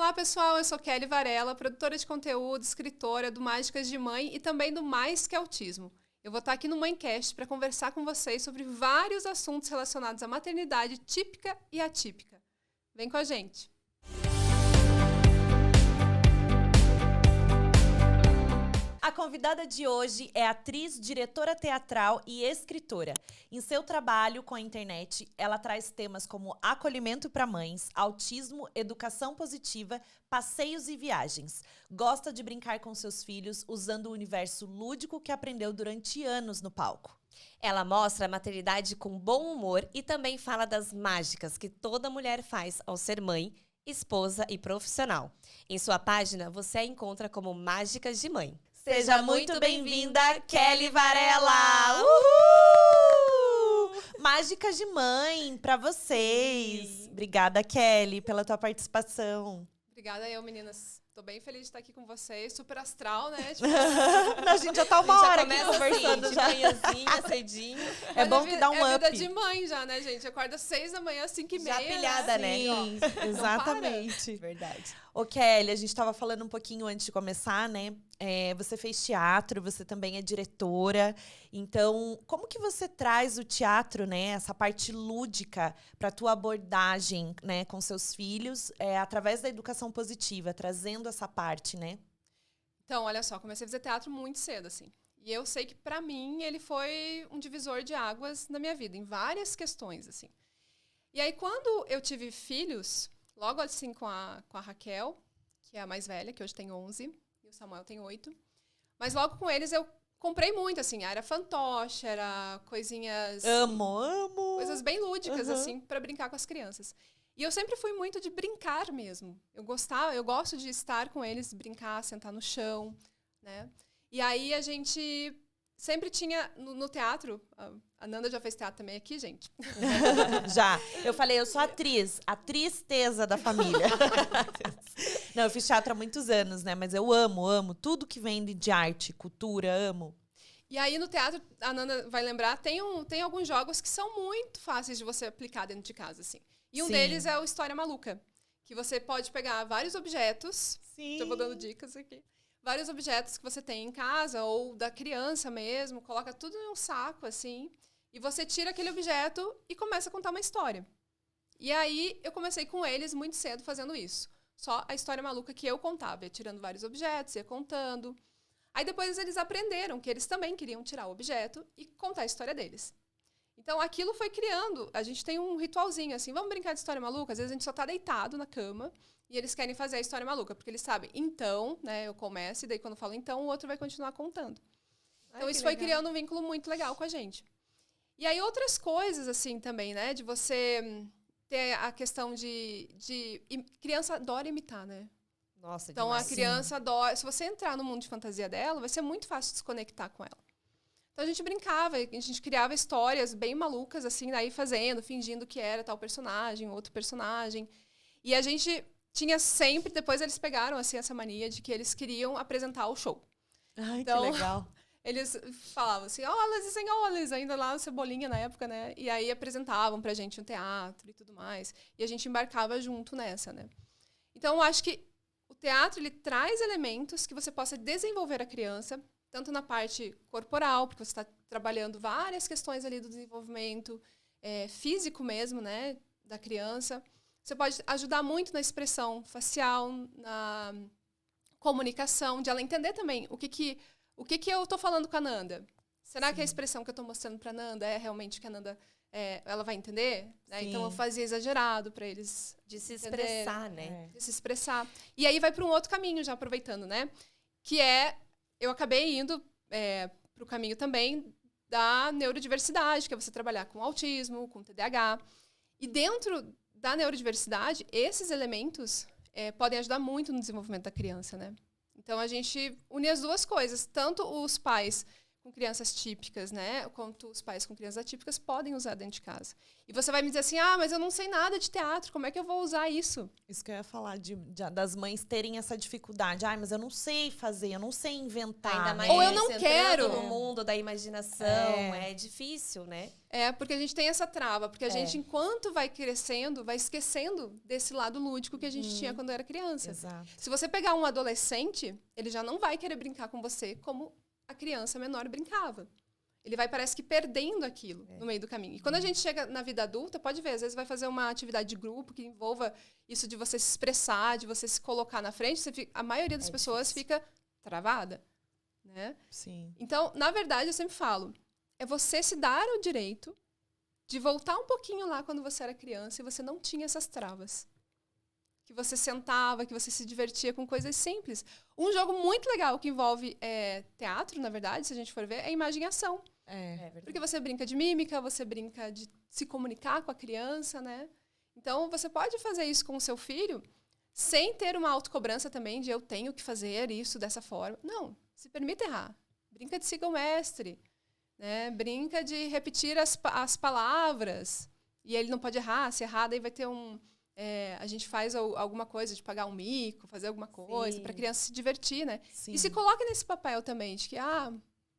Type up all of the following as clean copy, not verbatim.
Olá, pessoal, eu sou Kelly Varela, produtora de conteúdo, escritora do Mágicas de Mãe e também do Mais Que Autismo. Eu vou estar aqui no Mãecast para conversar com vocês sobre vários assuntos relacionados à maternidade típica e atípica. Vem com a gente! A convidada de hoje é atriz, diretora teatral e escritora. Em seu trabalho com a internet, ela traz temas como acolhimento para mães, autismo, educação positiva, passeios e viagens. Gosta de brincar com seus filhos usando o universo lúdico que aprendeu durante anos no palco. Ela mostra a maternidade com bom humor e também fala das mágicas que toda mulher faz ao ser mãe, esposa e profissional. Em sua página, você a encontra como Mágicas de Mãe. Seja muito bem-vinda, Kelly Varela! Uhul! Mágicas de Mãe pra vocês. Sim. Obrigada, Kelly, pela tua participação. Obrigada eu, meninas. Tô bem feliz de estar aqui com vocês. Super astral, né? Tipo, A gente já tá uma hora aqui começa conversando assim, já. de manhãzinha, cedinho. É bom que dá um é up. vida de mãe já, né, gente? Acorda 6 da manhã, 5h30. Já pilhada, né? Sim, exatamente. Verdade. Ô, Kelly, a gente tava falando um pouquinho antes de começar, né? Você fez teatro, você também é diretora. Então, como que você traz o teatro, né? Essa parte lúdica pra tua abordagem, né? Com seus filhos, através da educação positiva, trazendo essa parte, né? Então, olha só, comecei a fazer teatro muito cedo, assim. E eu sei que, pra mim, ele foi um divisor de águas na minha vida, em várias questões, assim. E aí, quando eu tive filhos, logo assim com a Raquel, que é a mais velha, que hoje tem 11, e o Samuel tem 8. Mas logo com eles eu comprei muito, assim. Era fantoche, era coisinhas... Amo! Coisas bem lúdicas, Uhum. assim, pra brincar com as crianças. E eu sempre fui muito de brincar mesmo. Eu gosto de estar com eles, brincar, sentar no chão, né? E aí a gente sempre tinha no teatro, a Nanda já fez teatro também aqui, gente. Já. Eu falei, eu sou atriz. A tristeza da família. Não, eu fiz teatro há muitos anos, né? Mas eu amo tudo que vem de arte, cultura, amo. E aí no teatro, a Nanda vai lembrar, tem alguns jogos que são muito fáceis de você aplicar dentro de casa, assim. E um Sim. deles é o História Maluca, que você pode pegar vários objetos, Sim. já vou dando dicas aqui, vários objetos que você tem em casa ou da criança mesmo, coloca tudo em um saco, assim, e você tira aquele objeto e começa a contar uma história. E aí eu comecei com eles muito cedo fazendo isso. Só a história maluca que eu contava, ia tirando vários objetos, ia contando. Aí depois eles aprenderam que eles também queriam tirar o objeto e contar a história deles. Então aquilo foi criando, a gente tem um ritualzinho assim, vamos brincar de história maluca? Às vezes a gente só tá deitado na cama e eles querem fazer a história maluca, porque eles sabem, então, né, eu começo e daí quando eu falo então, o outro vai continuar contando. Então isso foi criando um vínculo muito legal com a gente. E aí outras coisas assim também, né, de você ter a questão de criança adora imitar, né? Nossa, Então demais. a criança adora, se você entrar no mundo de fantasia dela, vai ser muito fácil de se conectar com ela. Então a gente brincava, a gente criava histórias bem malucas, assim, daí fingindo que era tal personagem, outro personagem. E a gente tinha sempre, depois eles pegaram, assim, essa mania de que eles queriam apresentar o show. Ai, Então, que legal. Eles falavam assim, olhas e senhores, ainda lá no Cebolinha na época, né? E aí apresentavam pra gente um teatro e tudo mais. E a gente embarcava junto nessa, né? Então eu acho que o teatro, ele traz elementos que você possa desenvolver a criança, tanto na parte corporal, porque você está trabalhando várias questões ali do desenvolvimento físico mesmo, né, da criança. Você pode ajudar muito na expressão facial, na comunicação, de ela entender também o que eu estou falando com a Nanda. Será que a expressão que eu estou mostrando para a Nanda é realmente que a Nanda ela vai entender? Né? Então eu fazia exagerado para eles De se expressar, entenderem, né? de se expressar. E aí vai para um outro caminho, já aproveitando, né? Que eu acabei indo para o caminho também da neurodiversidade, que é você trabalhar com autismo, com TDAH. E dentro da neurodiversidade, esses elementos podem ajudar muito no desenvolvimento da criança, né? Então, a gente une as duas coisas. Tanto os pais com crianças típicas, né? Quanto os pais com crianças atípicas podem usar dentro de casa. E você vai me dizer assim, mas eu não sei nada de teatro, como é que eu vou usar isso? Isso que eu ia falar, das mães terem essa dificuldade. Mas eu não sei fazer, eu não sei inventar. Ainda mais Ou eu não entrando quero. no mundo da imaginação, é difícil, né? Porque a gente tem essa trava, porque a gente, enquanto vai crescendo, vai esquecendo desse lado lúdico que a gente tinha quando era criança. Exato. Se você pegar um adolescente, ele já não vai querer brincar com você como a criança menor brincava. Ele vai, parece que, perdendo aquilo no meio do caminho. E quando a gente chega na vida adulta, pode ver, às vezes vai fazer uma atividade de grupo que envolva isso de você se expressar, de você se colocar na frente, a maioria das pessoas fica travada, né? Sim. Então, na verdade, eu sempre falo, é você se dar o direito de voltar um pouquinho lá quando você era criança e você não tinha essas travas. Que você sentava, que você se divertia com coisas simples. Um jogo muito legal que envolve teatro, na verdade, se a gente for ver, é imagem e ação. Porque você brinca de mímica, você brinca de se comunicar com a criança, né? Então, você pode fazer isso com o seu filho sem ter uma autocobrança também de eu tenho que fazer isso dessa forma. Não, se permita errar. Brinca de siga o mestre, né? Brinca de repetir as palavras. E ele não pode errar, se errar, daí vai ter a gente faz alguma coisa de pagar um mico, fazer alguma coisa para a criança se divertir, né? Sim. E se coloca nesse papel também de que,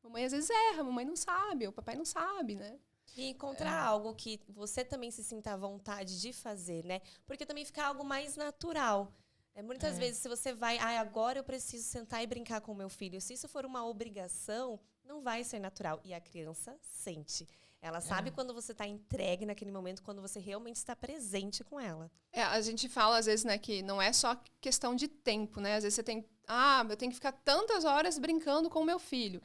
mamãe às vezes erra, mamãe não sabe, o papai não sabe, né? E encontrar algo que você também se sinta à vontade de fazer, né? Porque também fica algo mais natural. Muitas vezes, se você vai, agora eu preciso sentar e brincar com o meu filho. Se isso for uma obrigação, não vai ser natural. E a criança sente. Ela sabe quando você está entregue naquele momento, quando você realmente está presente com ela. A gente fala, às vezes, né, que não é só questão de tempo, né? Às vezes você tem, eu tenho que ficar tantas horas brincando com o meu filho.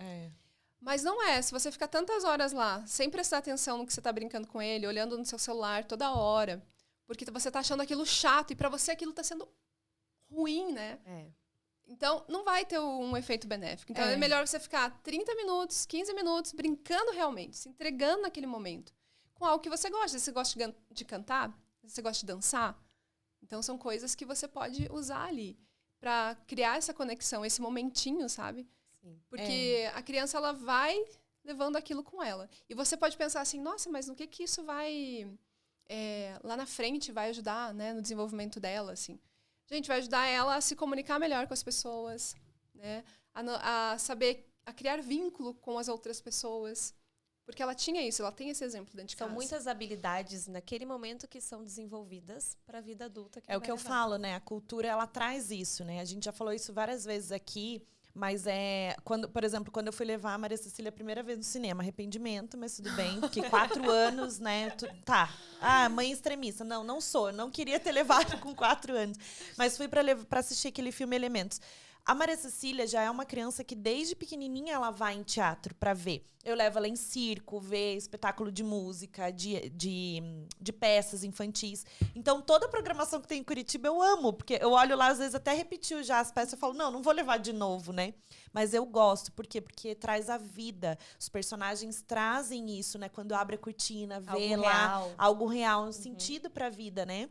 Mas não é. Se você ficar tantas horas lá, sem prestar atenção no que você está brincando com ele, olhando no seu celular toda hora, porque você está achando aquilo chato e para você aquilo está sendo ruim, né? Então, não vai ter um efeito benéfico. Então, é melhor você ficar 30 minutos, 15 minutos brincando realmente, se entregando naquele momento, com algo que você gosta. Se você gosta de cantar, se você gosta de dançar, então são coisas que você pode usar ali para criar essa conexão, esse momentinho, sabe? Sim. Porque a criança, ela vai levando aquilo com ela. E você pode pensar assim, nossa, mas no que isso vai, lá na frente, vai ajudar, né, no desenvolvimento dela, assim. Gente, vai ajudar ela a se comunicar melhor com as pessoas, né? A saber, a criar vínculo com as outras pessoas. Porque ela tinha isso, ela tem esse exemplo dentro de casa. São muitas habilidades naquele momento que são desenvolvidas para a vida adulta. É o que eu falo, né? A cultura, ela traz isso, né? A gente já falou isso várias vezes aqui, mas por exemplo, quando eu fui levar a Maria Cecília a primeira vez no cinema, arrependimento, mas tudo bem, porque 4 anos, né? Mãe extremista. Não sou, eu não queria ter levado com 4 anos, mas fui para assistir aquele filme Elementos. A Maria Cecília já é uma criança que desde pequenininha ela vai em teatro para ver. Eu levo ela em circo, ver espetáculo de música, de peças infantis. Então, toda a programação que tem em Curitiba eu amo, porque eu olho lá, às vezes até repetiu já as peças, eu falo, não vou levar de novo, né? Mas eu gosto, por quê? Porque traz a vida. Os personagens trazem isso, né? Quando abre a cortina, vê lá algo real, um sentido para a vida, né?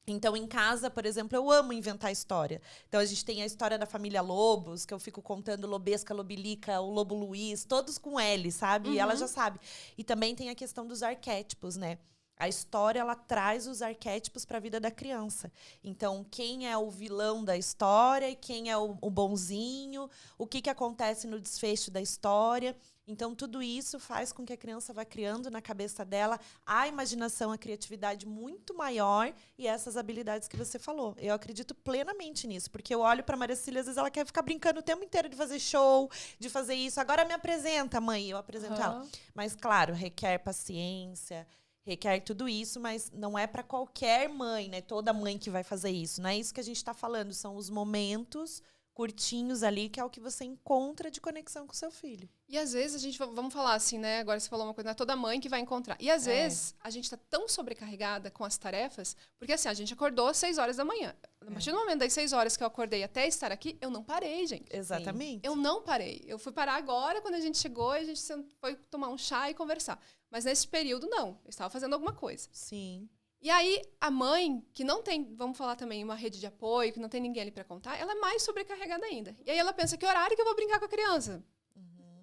Então, em casa, por exemplo, eu amo inventar história. Então, a gente tem a história da família Lobos, que eu fico contando Lobesca, Lobilica, o Lobo Luiz, todos com L, sabe? E ela já sabe. E também tem a questão dos arquétipos, né? A história, ela traz os arquétipos para a vida da criança. Então, quem é o vilão da história, quem é o bonzinho, o que acontece no desfecho da história. Então, tudo isso faz com que a criança vá criando na cabeça dela a imaginação, a criatividade muito maior e essas habilidades que você falou. Eu acredito plenamente nisso, porque eu olho para a Maria Cecília, às vezes ela quer ficar brincando o tempo inteiro de fazer show, de fazer isso. Agora me apresenta, mãe, eu apresento ela. Mas, claro, requer paciência, requer tudo isso, mas não é para qualquer mãe, né? Toda mãe que vai fazer isso. Não é isso que a gente está falando, são os momentos curtinhos ali, que é o que você encontra de conexão com o seu filho. E às vezes a gente, vamos falar assim, né? Agora você falou uma coisa, não é toda mãe que vai encontrar. E às vezes a gente tá tão sobrecarregada com as tarefas, porque assim, a gente acordou às 6 horas da manhã. A partir do momento das 6 horas que eu acordei até estar aqui, eu não parei, gente. Exatamente. Eu não parei. Eu fui parar agora, quando a gente chegou, e a gente foi tomar um chá e conversar. Mas nesse período, não. Eu estava fazendo alguma coisa. Sim. E aí, a mãe, que não tem, vamos falar também, uma rede de apoio, que não tem ninguém ali para contar, ela é mais sobrecarregada ainda. E aí ela pensa, que horário que eu vou brincar com a criança?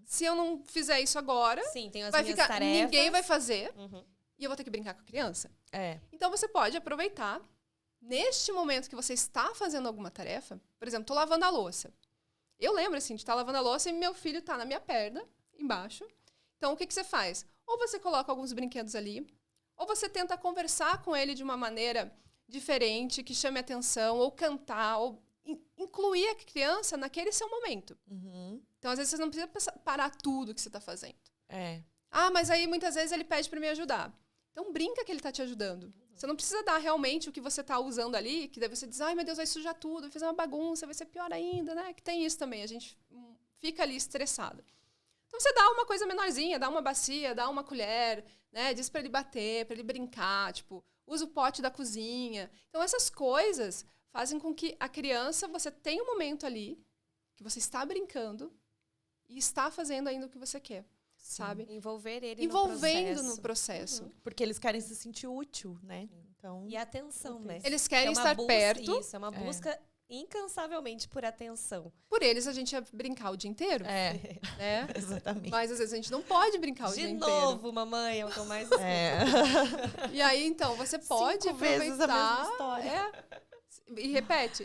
se eu não fizer isso agora, Sim, tem as vai minhas ficar, tarefas. ninguém vai fazer Uhum. e eu vou ter que brincar com a criança. É. Então você pode aproveitar neste momento que você está fazendo alguma tarefa. Por exemplo, tô lavando a louça. Eu lembro assim de estar lavando a louça e meu filho tá na minha perna, embaixo. Então o que você faz? Ou você coloca alguns brinquedos ali, ou você tenta conversar com ele de uma maneira diferente, que chame atenção, ou cantar, ou incluir a criança naquele seu momento. Uhum. Então, às vezes, você não precisa parar tudo que você está fazendo. É. Ah, mas aí, muitas vezes, ele pede para me ajudar. Então, brinca que ele está te ajudando. Você não precisa dar realmente o que você está usando ali, que daí você diz, ai, meu Deus, vai sujar tudo, vai fazer uma bagunça, vai ser pior ainda, né? Que tem isso também, a gente fica ali estressado. Então, você dá uma coisa menorzinha, dá uma bacia, dá uma colher, né? Diz para ele bater, para ele brincar, tipo, usa o pote da cozinha. Então, essas coisas fazem com que a criança, você tenha um momento ali, que você está brincando e está fazendo ainda o que você quer, sabe? Envolver ele Envolvendo no no processo. Uhum. Porque eles querem se sentir útil, né? Então, E atenção, né? Eles querem É uma estar busca- perto. Isso, é uma busca incansavelmente por atenção. Por eles, a gente ia brincar o dia inteiro, é, né? exatamente. Mas, às vezes, a gente não pode brincar o De dia novo, mamãe, é o que eu mais É. inteiro. E aí, então, você pode 5 vezes a aproveitar... mesma história. E repete.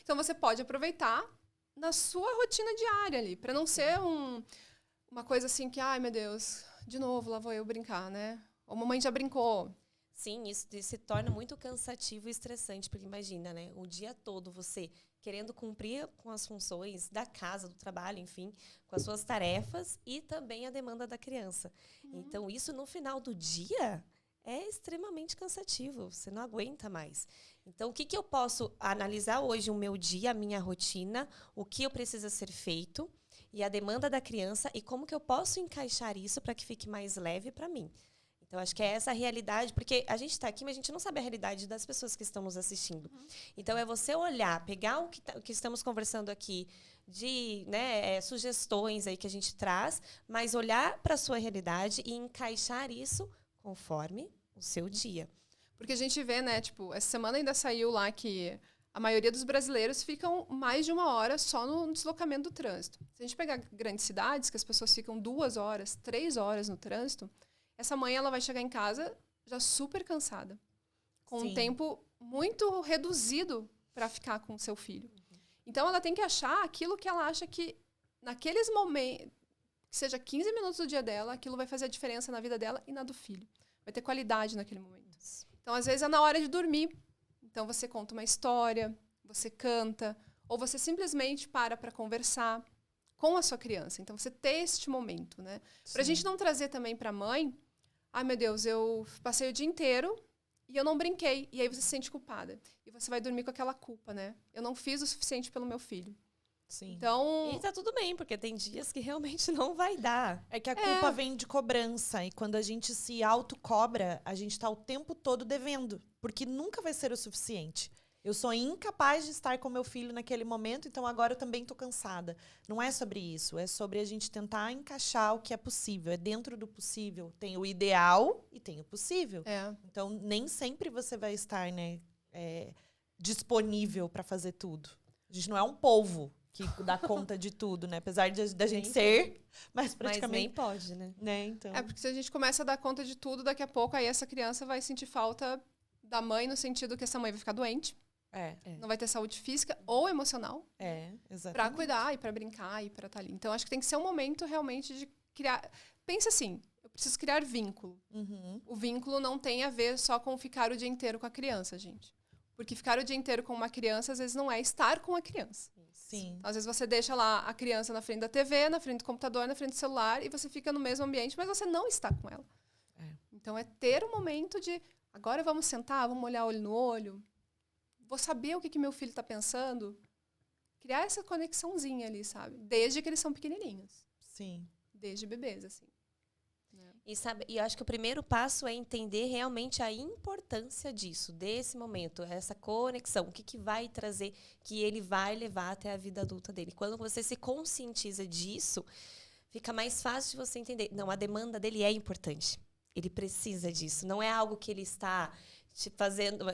Então, você pode aproveitar na sua rotina diária ali, para não ser uma coisa assim que, ai, meu Deus, de novo, lá vou eu brincar, né? Ou mamãe já brincou. Sim, isso se torna muito cansativo e estressante, porque imagina, né? O dia todo você querendo cumprir com as funções da casa, do trabalho, enfim, com as suas tarefas e também a demanda da criança. Então, isso no final do dia é extremamente cansativo, você não aguenta mais. Então, o que eu posso analisar hoje o meu dia, a minha rotina, o que eu preciso ser feito e a demanda da criança e como que eu posso encaixar isso para que fique mais leve para mim. Então, acho que é essa a realidade, porque a gente está aqui, mas a gente não sabe a realidade das pessoas que estão nos assistindo. Então, é você olhar, pegar o que estamos conversando aqui, de sugestões aí que a gente traz, mas olhar para a sua realidade e encaixar isso conforme o seu dia. Porque a gente vê, né, tipo, essa semana ainda saiu lá que a maioria dos brasileiros ficam mais de 1 hora só no deslocamento do trânsito. Se a gente pegar grandes cidades, que as pessoas ficam 2 horas, 3 horas no trânsito, essa mãe ela vai chegar em casa já super cansada, com um tempo muito reduzido para ficar com o seu filho. Então, ela tem que achar aquilo que ela acha que, naqueles momentos, que seja 15 minutos do dia dela, aquilo vai fazer a diferença na vida dela e na do filho. Vai ter qualidade naquele momento. Então, às vezes, é na hora de dormir. Então, você conta uma história, você canta, ou você simplesmente para conversar com a sua criança. Então, você ter este momento, né? Pra gente não trazer também pra mãe, ai, meu Deus, eu passei o dia inteiro e eu não brinquei. E aí você se sente culpada. E você vai dormir com aquela culpa, né? Eu não fiz o suficiente pelo meu filho. Sim. Então, E tá tudo bem, porque tem dias que realmente não vai dar. É que a culpa vem de cobrança. E quando a gente se autocobra, a gente tá o tempo todo devendo. Porque nunca vai ser o suficiente. Eu sou incapaz de estar com meu filho naquele momento, então agora eu também tô cansada. Não é sobre isso. É sobre a gente tentar encaixar o que é possível. É dentro do possível. Tem o ideal e tem o possível. Então, nem sempre você vai estar, né, disponível para fazer tudo. A gente não é um polvo que dá conta de tudo, né? Apesar da gente ser, mas praticamente... Mas nem pode, né? Então... porque se a gente começa a dar conta de tudo, daqui a pouco aí essa criança vai sentir falta da mãe, no sentido que essa mãe vai ficar doente. Não vai ter saúde física ou emocional. Exatamente. Pra cuidar e pra brincar e pra estar ali. Então, acho que tem que ser um momento realmente de criar... Pensa assim, eu preciso criar vínculo. O vínculo não tem a ver só com ficar o dia inteiro com a criança, gente. Porque ficar o dia inteiro com uma criança, às vezes, não é estar com a criança. Sim. Então, às vezes, você deixa lá a criança na frente da TV, na frente do computador, na frente do celular, e você fica no mesmo ambiente, mas você não está com ela. Então, é ter um momento de... Agora vamos sentar, vamos olhar olho no olho. Vou saber o que meu filho está pensando. Criar essa conexãozinha ali, sabe? Desde que eles são pequenininhos. Sim. Desde bebês, assim. E eu acho que o primeiro passo é entender realmente a importância disso, desse momento, essa conexão, o que vai trazer, que ele vai levar até a vida adulta dele. Quando você se conscientiza disso, fica mais fácil de você entender. Não, a demanda dele é importante. Ele precisa disso. Não é algo que ele está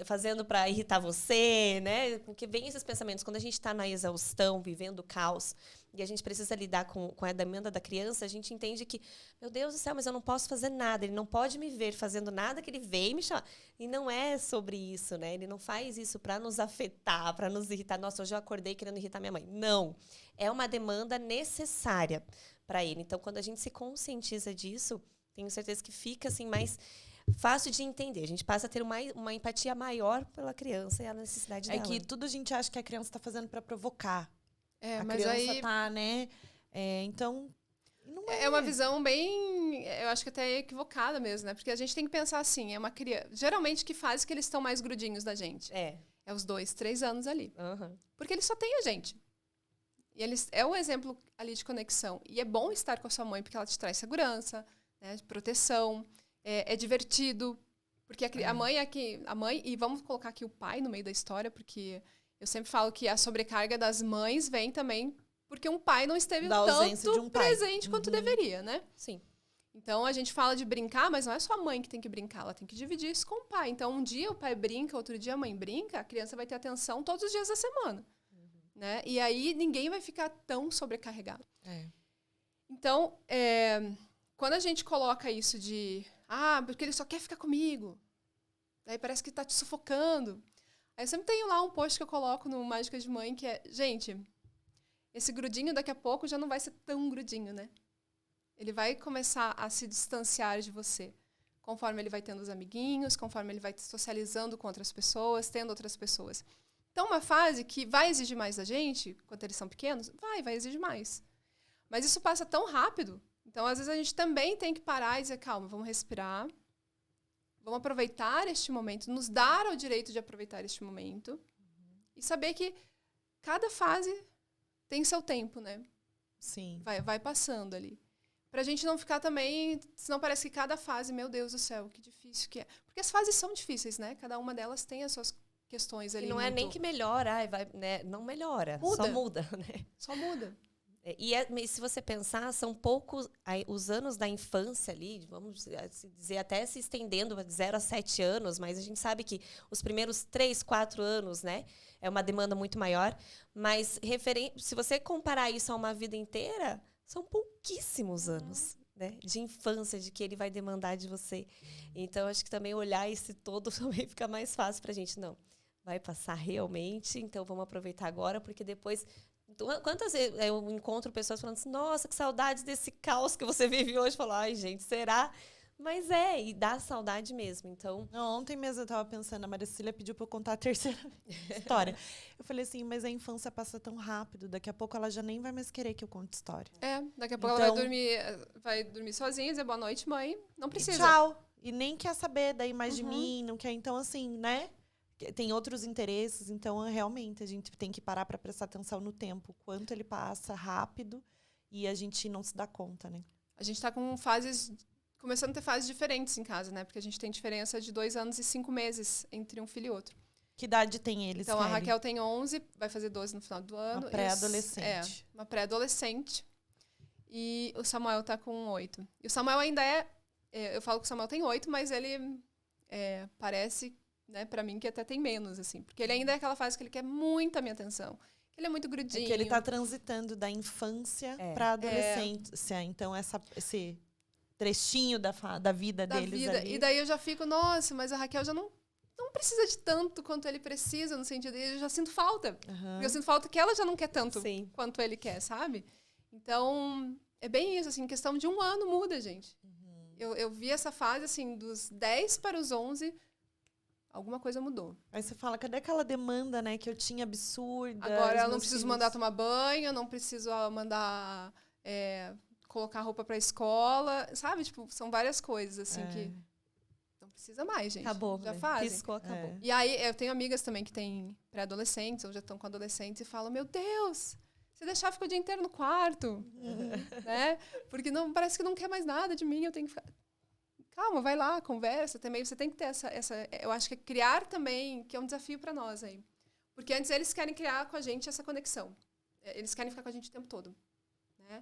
fazendo para irritar você, né? Porque vem esses pensamentos. Quando a gente está na exaustão, vivendo o caos, e a gente precisa lidar com a demanda da criança, a gente entende que, meu Deus do céu, mas eu não posso fazer nada. Ele não pode me ver fazendo nada, que ele vem me chamar. E não é sobre isso, né? Ele não faz isso para nos afetar, para nos irritar. Nossa, hoje eu acordei querendo irritar minha mãe. Não. É uma demanda necessária para ele. Então, quando a gente se conscientiza disso, tenho certeza que fica assim mais fácil de entender. A gente passa a ter uma empatia maior pela criança e a necessidade dela. É que tudo a gente acha que a criança tá fazendo pra provocar. É, A mas criança aí tá, né? Então, não é. é uma visão bem, eu acho que até equivocada mesmo, né? Porque a gente tem que pensar assim, é uma criança. Geralmente que faz que eles estão mais grudinhos da gente. É. É os 2, 3 anos ali. Uhum. Porque eles só têm a gente. E eles é um exemplo ali de conexão. E é bom estar com a sua mãe porque ela te traz segurança, né? Proteção. É divertido. Porque a mãe é que. A mãe, e vamos colocar aqui o pai no meio da história, porque eu sempre falo que a sobrecarga das mães vem também porque um pai não esteve Da ausência de tanto um pai. presente quanto deveria, né? Sim. Então a gente fala de brincar, mas não é só a mãe que tem que brincar, ela tem que dividir isso com o pai. Então um dia o pai brinca, outro dia a mãe brinca, a criança vai ter atenção todos os dias da semana. Né? E aí ninguém vai ficar tão sobrecarregado. É. Então, quando a gente coloca isso de porque ele só quer ficar comigo, daí parece que tá te sufocando. Aí eu sempre tenho lá um post que eu coloco no Mágica de Mãe, que é, gente, esse grudinho daqui a pouco já não vai ser tão grudinho, né? Ele vai começar a se distanciar de você, conforme ele vai tendo os amiguinhos, conforme ele vai socializando com outras pessoas, tendo outras pessoas. Então, uma fase que vai exigir mais da gente, quando eles são pequenos, vai exigir mais. Mas isso passa tão rápido. Então, às vezes, a gente também tem que parar e dizer, calma, vamos respirar, vamos aproveitar este momento, nos dar o direito de aproveitar este momento e saber que cada fase tem seu tempo, né? Sim. Vai passando ali. Pra gente não ficar também, senão parece que cada fase, meu Deus do céu, que difícil que é. Porque as fases são difíceis, né? Cada uma delas tem as suas questões ali. E não é nem que melhora, né? Não melhora, Muda. só muda, né? Só muda. Mas se você pensar, são poucos os anos da infância ali, vamos dizer, até se estendendo de 0 a 7 anos, mas a gente sabe que os primeiros 3, 4 anos, né, é uma demanda muito maior. Mas se você comparar isso a uma vida inteira, são pouquíssimos anos, né, de infância, de que ele vai demandar de você. Então, acho que também olhar esse todo também fica mais fácil pra gente. Não, vai passar realmente, então vamos aproveitar agora, porque depois... Quantas vezes eu encontro pessoas falando assim, nossa, que saudades desse caos que você vive hoje. Falo, ai, gente, será? Mas e dá saudade mesmo, então... Não, ontem mesmo eu tava pensando, a Maricília pediu pra eu contar a terceira história. Eu falei assim, mas a infância passa tão rápido, daqui a pouco ela já nem vai mais querer que eu conte história. Daqui a pouco Então, ela vai dormir sozinha, dizer boa noite, mãe. Não precisa. E tchau. E nem quer saber daí mais de mim, não quer. Então, assim, né? Tem outros interesses, então realmente a gente tem que parar para prestar atenção no tempo, quanto ele passa rápido e a gente não se dá conta, né? A gente tá com começando a ter fases diferentes em casa, né? Porque a gente tem diferença de 2 anos e 5 meses entre um filho e outro. Que idade tem eles, Então, a Kelly? Raquel tem 11, vai fazer 12 no final do ano. Uma pré-adolescente. Uma pré-adolescente. E o Samuel tá com 8. E o Samuel ainda eu falo que o Samuel tem 8, mas ele parece... né, pra mim, que até tem menos, assim. Porque ele ainda é aquela fase que ele quer muita minha atenção. Ele é muito grudinho. É que ele tá transitando da infância pra adolescência. Então, esse trechinho da vida deles ali. E daí eu já fico, nossa, mas a Raquel já não precisa de tanto quanto ele precisa, no sentido de eu já sinto falta. Porque eu sinto falta que ela já não quer tanto quanto ele quer, sabe? Então, é bem isso, assim, questão de 1 ano muda, gente. Eu vi essa fase, assim, dos 10 para os 11... alguma coisa mudou. Aí você fala, cadê aquela demanda, né, que eu tinha absurda? Agora eu não preciso mandar tomar banho, eu não preciso mandar colocar roupa pra escola, sabe? Tipo, são várias coisas, assim, que não precisa mais, gente. Acabou, já né? fazem. Piscou, acabou. E aí, eu tenho amigas também que têm pré-adolescentes, ou já estão com adolescentes, e falam, meu Deus, se deixar, fica o dia inteiro no quarto, né? Porque não, parece que não quer mais nada de mim, eu tenho que ficar... Calma, vai lá, conversa também. Você tem que ter essa... Eu acho que é criar também, que é um desafio para nós aí. Porque antes eles querem criar com a gente essa conexão. Eles querem ficar com a gente o tempo todo. Né?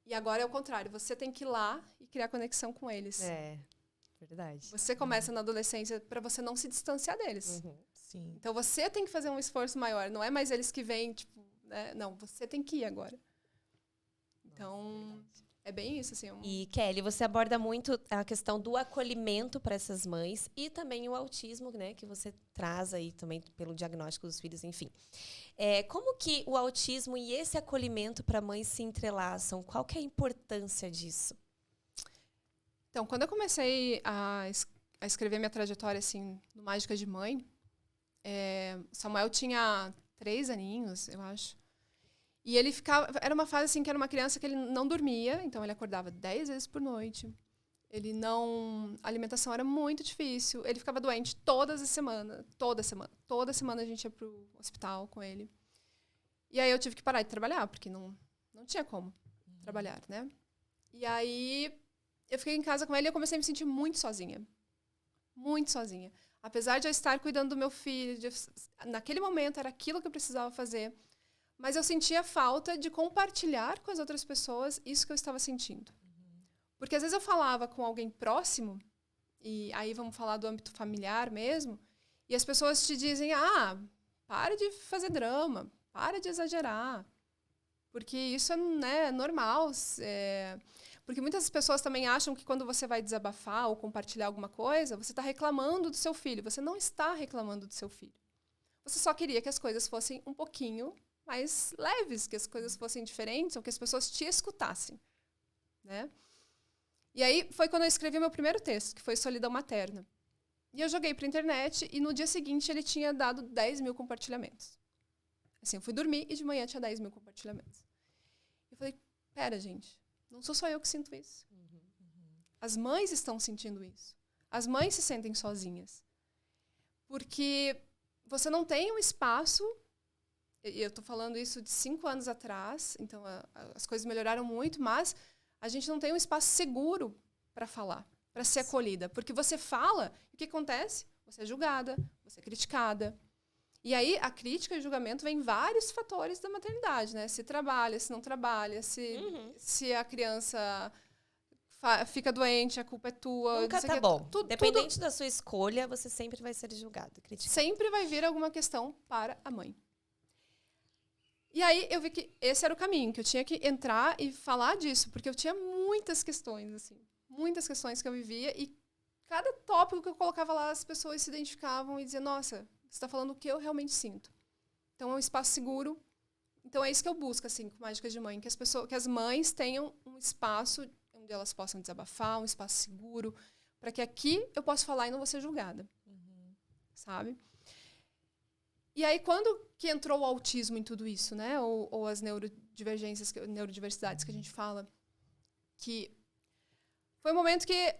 E agora é o contrário. Você tem que ir lá e criar conexão com eles. Verdade. Você começa na adolescência para você não se distanciar deles. Sim. Então, você tem que fazer um esforço maior. Não é mais eles que vêm, tipo... Né? Não, você tem que ir agora. Então, é bem isso, assim. E, Kelly, você aborda muito a questão do acolhimento para essas mães e também o autismo, né, que você traz aí também pelo diagnóstico dos filhos, enfim. Como que o autismo e esse acolhimento para mães se entrelaçam? Qual que é a importância disso? Então, quando eu comecei a escrever minha trajetória, assim, no Mágicas de Mãe, Samuel tinha 3 aninhos, eu acho. E ele ficava... Era uma fase, assim, que era uma criança que ele não dormia. Então, ele acordava 10 vezes por noite. Ele não... A alimentação era muito difícil. Ele ficava doente todas as semanas. Toda semana. Toda semana a gente ia pro hospital com ele. E aí, eu tive que parar de trabalhar, porque não tinha como trabalhar, né? E aí, eu fiquei em casa com ele e eu comecei a me sentir muito sozinha. Muito sozinha. Apesar de eu estar cuidando do meu filho, naquele momento era aquilo que eu precisava fazer. Mas eu sentia falta de compartilhar com as outras pessoas isso que eu estava sentindo. Porque às vezes eu falava com alguém próximo, e aí vamos falar do âmbito familiar mesmo, e as pessoas te dizem, para de fazer drama, para de exagerar, porque isso é normal. Porque muitas pessoas também acham que quando você vai desabafar ou compartilhar alguma coisa, você está reclamando do seu filho. Você não está reclamando do seu filho. Você só queria que as coisas fossem um pouquinho mais leves, que as coisas fossem diferentes, ou que as pessoas te escutassem, né? E aí foi quando eu escrevi meu primeiro texto, que foi Solidão Materna. E eu joguei para a internet e no dia seguinte ele tinha dado 10 mil compartilhamentos. Assim, eu fui dormir e de manhã tinha 10 mil compartilhamentos. Eu falei, pera, gente, não sou só eu que sinto isso. As mães estão sentindo isso. As mães se sentem sozinhas. Porque você não tem um espaço... Eu estou falando isso de 5 anos atrás, então as coisas melhoraram muito, mas a gente não tem um espaço seguro para falar, para ser acolhida. Porque você fala, e o que acontece? Você é julgada, você é criticada. E aí, a crítica e o julgamento vem vários fatores da maternidade, né? Se trabalha, se não trabalha, se a criança fica doente, a culpa é tua. Nunca tá bom. Independente da sua escolha, você sempre vai ser julgado, criticado. Sempre vai vir alguma questão para a mãe. E aí eu vi que esse era o caminho, que eu tinha que entrar e falar disso, porque eu tinha muitas questões, assim, muitas questões que eu vivia, e cada tópico que eu colocava lá, as pessoas se identificavam e diziam, nossa, você está falando o que eu realmente sinto. Então é um espaço seguro. Então é isso que eu busco, assim, com Mágicas de Mãe, que as mães tenham um espaço onde elas possam desabafar, um espaço seguro, para que aqui eu possa falar e não vou ser julgada. Sabe? E aí, quando que entrou o autismo em tudo isso, né? Ou as neurodiversidades que a gente fala, que foi um momento que...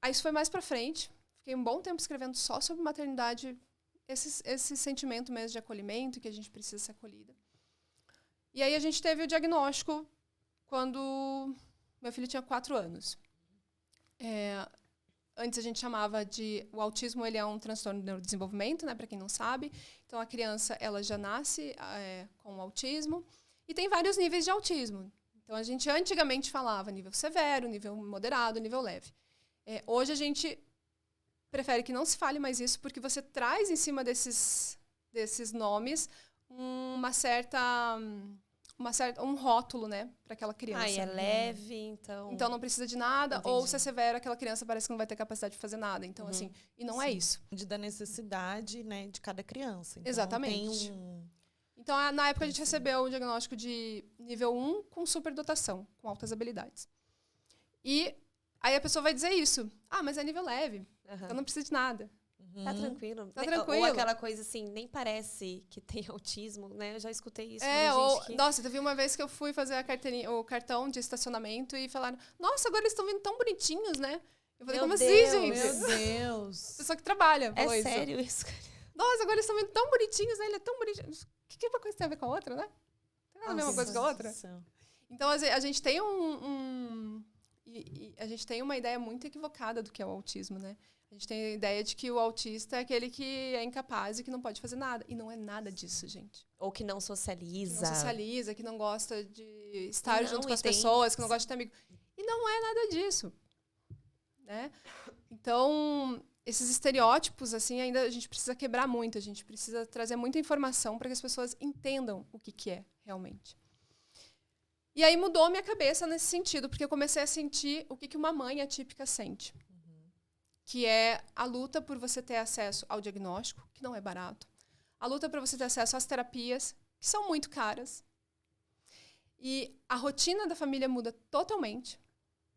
Aí isso foi mais pra frente. Fiquei um bom tempo escrevendo só sobre maternidade, esse sentimento mesmo de acolhimento, que a gente precisa ser acolhida. E aí a gente teve o diagnóstico quando meu filho tinha 4 anos. Antes a gente chamava de... O autismo, ele é um transtorno de neurodesenvolvimento, né, para quem não sabe. Então, a criança, ela já nasce com autismo. E tem vários níveis de autismo. Então, a gente antigamente falava nível severo, nível moderado, nível leve. Hoje, a gente prefere que não se fale mais isso, porque você traz em cima desses nomes um rótulo, né, para aquela criança. É leve, então... Então não precisa de nada, Entendi. ou se é severo, aquela criança parece que não vai ter capacidade de fazer nada. Então, assim, e não é isso. Da necessidade, né, de cada criança. Então, exatamente. Então, na época, a gente recebeu o diagnóstico de nível 1 com superdotação, com altas habilidades. E aí a pessoa vai dizer isso. Mas é nível leve, então não precisa de nada. Tá tranquilo. Tá tranquilo. Ou aquela coisa assim, nem parece que tem autismo, né? Eu já escutei isso. Nossa, teve uma vez que eu fui fazer o cartão de estacionamento e falaram, nossa, agora eles estão vindo tão bonitinhos, né? Eu falei, como assim, gente? Meu Deus. Pessoa que trabalha falou isso. É sério isso, cara? Nossa, agora eles estão vindo tão bonitinhos, né? Ele é tão bonitinho. O que uma coisa tem a ver com a outra, né? Não tem nada a mesma coisa com a outra. Então, a gente tem a gente tem uma ideia muito equivocada do que é o autismo, né? A gente tem a ideia de que o autista é aquele que é incapaz e que não pode fazer nada. E não é nada disso, gente. Ou que não socializa. Que não socializa, que não gosta de estar junto com as pessoas, que não gosta de ter amigo. E não é nada disso. né? Então, esses estereótipos, assim, ainda a gente precisa quebrar muito. A gente precisa trazer muita informação para que as pessoas entendam o que é realmente. E aí mudou minha cabeça nesse sentido, porque eu comecei a sentir o que uma mãe atípica sente. Que é a luta por você ter acesso ao diagnóstico, que não é barato. A luta para você ter acesso às terapias, que são muito caras. E a rotina da família muda totalmente.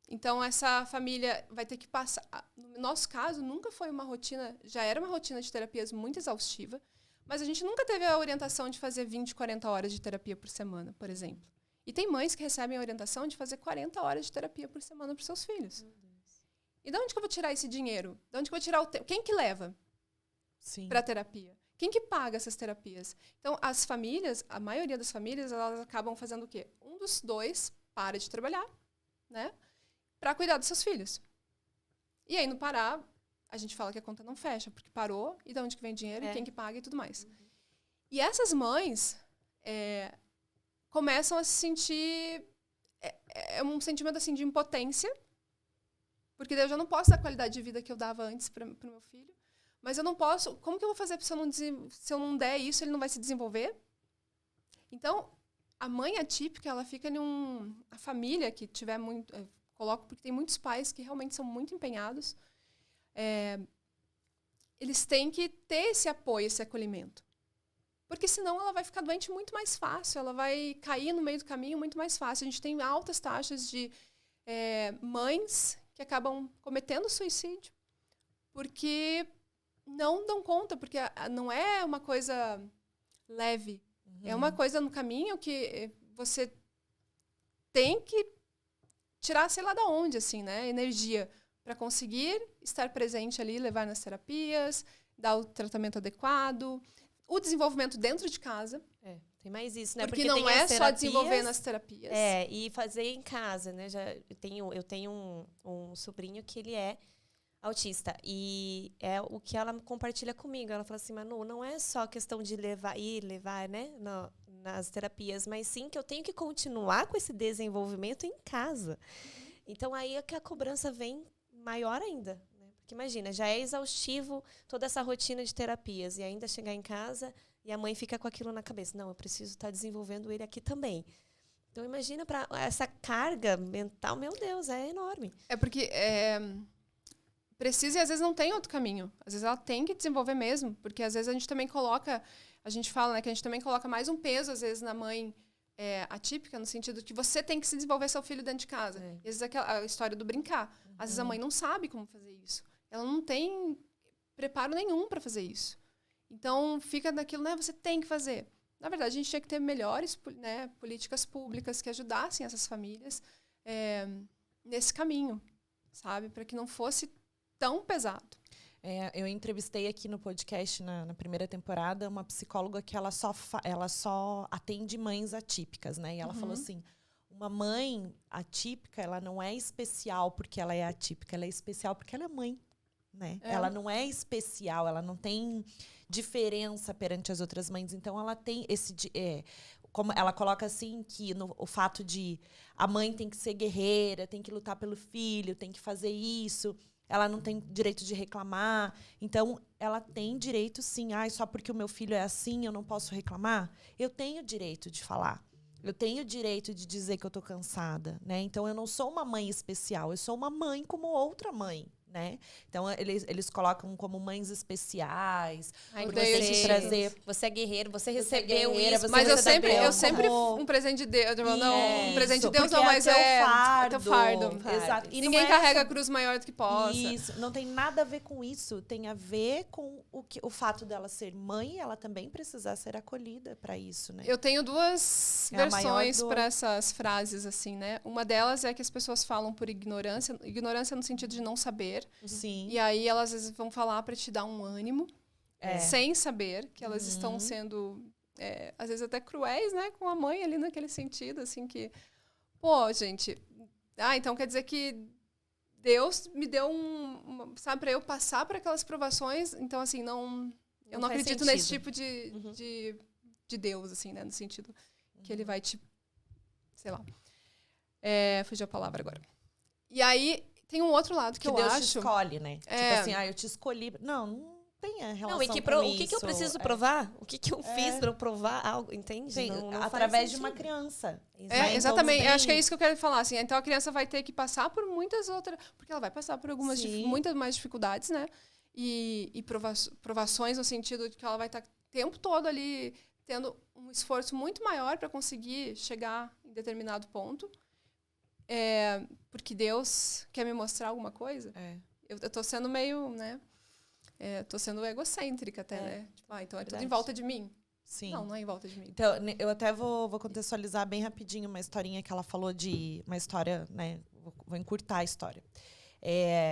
Então, essa família vai ter que passar... No nosso caso, nunca foi uma rotina... Já era uma rotina de terapias muito exaustiva, mas a gente nunca teve a orientação de fazer 20, 40 horas de terapia por semana, por exemplo. E tem mães que recebem a orientação de fazer 40 horas de terapia por semana para os seus filhos. E de onde que eu vou tirar esse dinheiro? De onde que eu vou tirar o tempo? Quem que leva para a terapia? Quem que paga essas terapias? Então, as famílias, a maioria das famílias, elas acabam fazendo o quê? Um dos dois para de trabalhar, né? Para cuidar dos seus filhos. E aí, no parar, a gente fala que a conta não fecha, porque parou, e de onde que vem dinheiro, e quem que paga e tudo mais. E essas mães começam a se sentir... É um sentimento, assim, de impotência, porque eu já não posso dar a qualidade de vida que eu dava antes para o meu filho. Mas eu não posso... Como que eu vou fazer se eu não der isso, ele não vai se desenvolver? Então, a mãe atípica, ela fica a família que tiver muito... Coloco porque tem muitos pais que realmente são muito empenhados. Eles têm que ter esse apoio, esse acolhimento. Porque senão ela vai ficar doente muito mais fácil. Ela vai cair no meio do caminho muito mais fácil. A gente tem altas taxas de mães que acabam cometendo suicídio porque não dão conta, porque não é uma coisa leve. É uma coisa no caminho que você tem que tirar, sei lá de onde, assim, né? Energia para conseguir estar presente ali, levar nas terapias, dar o tratamento adequado, o desenvolvimento dentro de casa. Tem mais isso, né? Porque não é só desenvolver nas terapias. E fazer em casa, né? Eu tenho um sobrinho que ele é autista. E é o que ela compartilha comigo. Ela fala assim, Manu, não é só questão de levar, né? Nas terapias, mas sim que eu tenho que continuar com esse desenvolvimento em casa. Então, aí é que a cobrança vem maior ainda. Né? Porque imagina, já é exaustivo toda essa rotina de terapias. E ainda chegar em casa e a mãe fica com aquilo na cabeça. Não, eu preciso estar desenvolvendo ele aqui também. Então, imagina, para essa carga mental, meu Deus, é enorme. É porque precisa e às vezes não tem outro caminho. Às vezes ela tem que desenvolver mesmo. Porque às vezes a gente também coloca... A gente fala, né, que a gente também coloca mais um peso, às vezes, na mãe atípica, no sentido que você tem que se desenvolver seu filho dentro de casa. E às vezes a história do brincar. Às vezes a mãe não sabe como fazer isso. Ela não tem preparo nenhum para fazer isso. Então, fica naquilo, né, você tem que fazer. Na verdade, a gente tinha que ter melhores, né, políticas públicas que ajudassem essas famílias nesse caminho, sabe? Para que não fosse tão pesado. Eu entrevistei aqui no podcast, na primeira temporada, uma psicóloga que ela só atende mães atípicas, né? E ela falou assim, uma mãe atípica, ela não é especial porque ela é atípica, ela é especial porque ela é mãe, né? Ela não é especial, ela não tem diferença perante as outras mães. Então, ela tem como ela coloca assim, que o fato de a mãe tem que ser guerreira, tem que lutar pelo filho, tem que fazer isso... Ela não tem direito de reclamar. Então, ela tem direito, sim. Só porque o meu filho é assim, eu não posso reclamar? Eu tenho direito de falar. Eu tenho direito de dizer que eu estou cansada, né? Então, eu não sou uma mãe especial. Eu sou uma mãe como outra mãe, né? Então, eles colocam como mães especiais. Você é guerreiro, você recebeu isso. Mas eu sempre um presente de Deus. Um presente de Deus não, mas é fardo. Fardo. Exato. E ninguém carrega a cruz maior do que possa. Isso. Não tem nada a ver com isso. Tem a ver com o fato dela ser mãe, ela também precisar ser acolhida para isso, né? Eu tenho duas versões para essas frases, assim, né? Uma delas é que as pessoas falam por ignorância. Ignorância no sentido de não saber. Sim. E aí elas às vezes vão falar para te dar um ânimo, sem saber que elas estão sendo, às vezes até cruéis, né, com a mãe ali naquele sentido, assim, que, pô, gente, então quer dizer que Deus me deu sabe, para eu passar por aquelas provações, então, assim, eu não acredito nesse tipo de Deus, assim, né, no sentido que ele vai te, sei lá, fugiu a palavra agora. E aí, tem um outro lado que eu Deus acho... te escolhe, né? É. Tipo assim, eu te escolhi. Não tem a relação Não, e com o que isso. eu preciso provar? O que eu fiz pra eu provar algo, entende? Sim, não através faz de uma sentido. criança. Exatamente. Então, Eu acho que é isso que eu quero falar. Assim. Então, a criança vai ter que passar por muitas outras... Porque ela vai passar por muitas mais dificuldades, né? E provações no sentido de que ela vai estar o tempo todo ali tendo um esforço muito maior para conseguir chegar em determinado ponto. Porque Deus quer me mostrar alguma coisa. Eu tô sendo meio, né? Tô sendo egocêntrica até, né? Tipo, então é tudo em volta de mim. Sim. Não é em volta de mim. Então, eu até vou contextualizar bem rapidinho uma historinha que ela falou de... Uma história, né? Vou encurtar a história.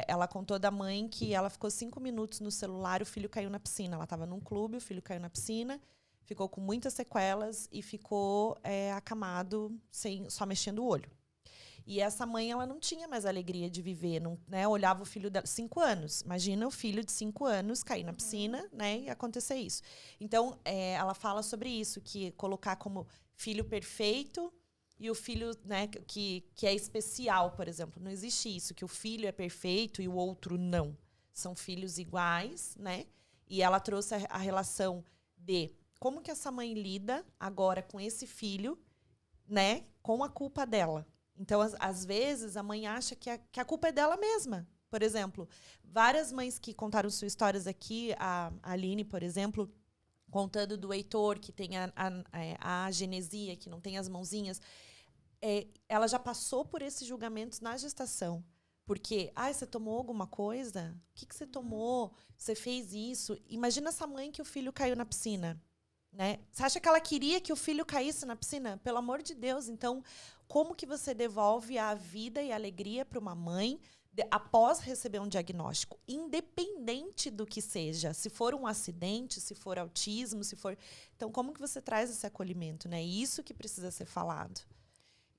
Ela contou da mãe que ela ficou 5 minutos no celular, o filho caiu na piscina. Ela estava num clube, o filho caiu na piscina, ficou com muitas sequelas e ficou acamado, só mexendo o olho. E essa mãe, ela não tinha mais alegria de viver, não, né? Olhava o filho dela, 5 anos. Imagina o filho de 5 anos cair na piscina, né? E acontecer isso. Então, ela fala sobre isso, que colocar como filho perfeito e o filho, né, que é especial, por exemplo. Não existe isso, que o filho é perfeito e o outro não. São filhos iguais, né? E ela trouxe a relação de como que essa mãe lida agora com esse filho, né? Com a culpa dela. Então, às vezes, a mãe acha que a culpa é dela mesma. Por exemplo, várias mães que contaram suas histórias aqui, a Aline, por exemplo, contando do Heitor, que tem a agenesia, que não tem as mãozinhas, ela já passou por esses julgamentos na gestação. Porque, você tomou alguma coisa? O que você tomou? Você fez isso? Imagina essa mãe que o filho caiu na piscina. Né? Você acha que ela queria que o filho caísse na piscina? Pelo amor de Deus. Então, como que você devolve a vida e a alegria para uma mãe após receber um diagnóstico? Independente do que seja. Se for um acidente, se for autismo, se for... Então, como que você traz esse acolhimento? Né? Isso que precisa ser falado.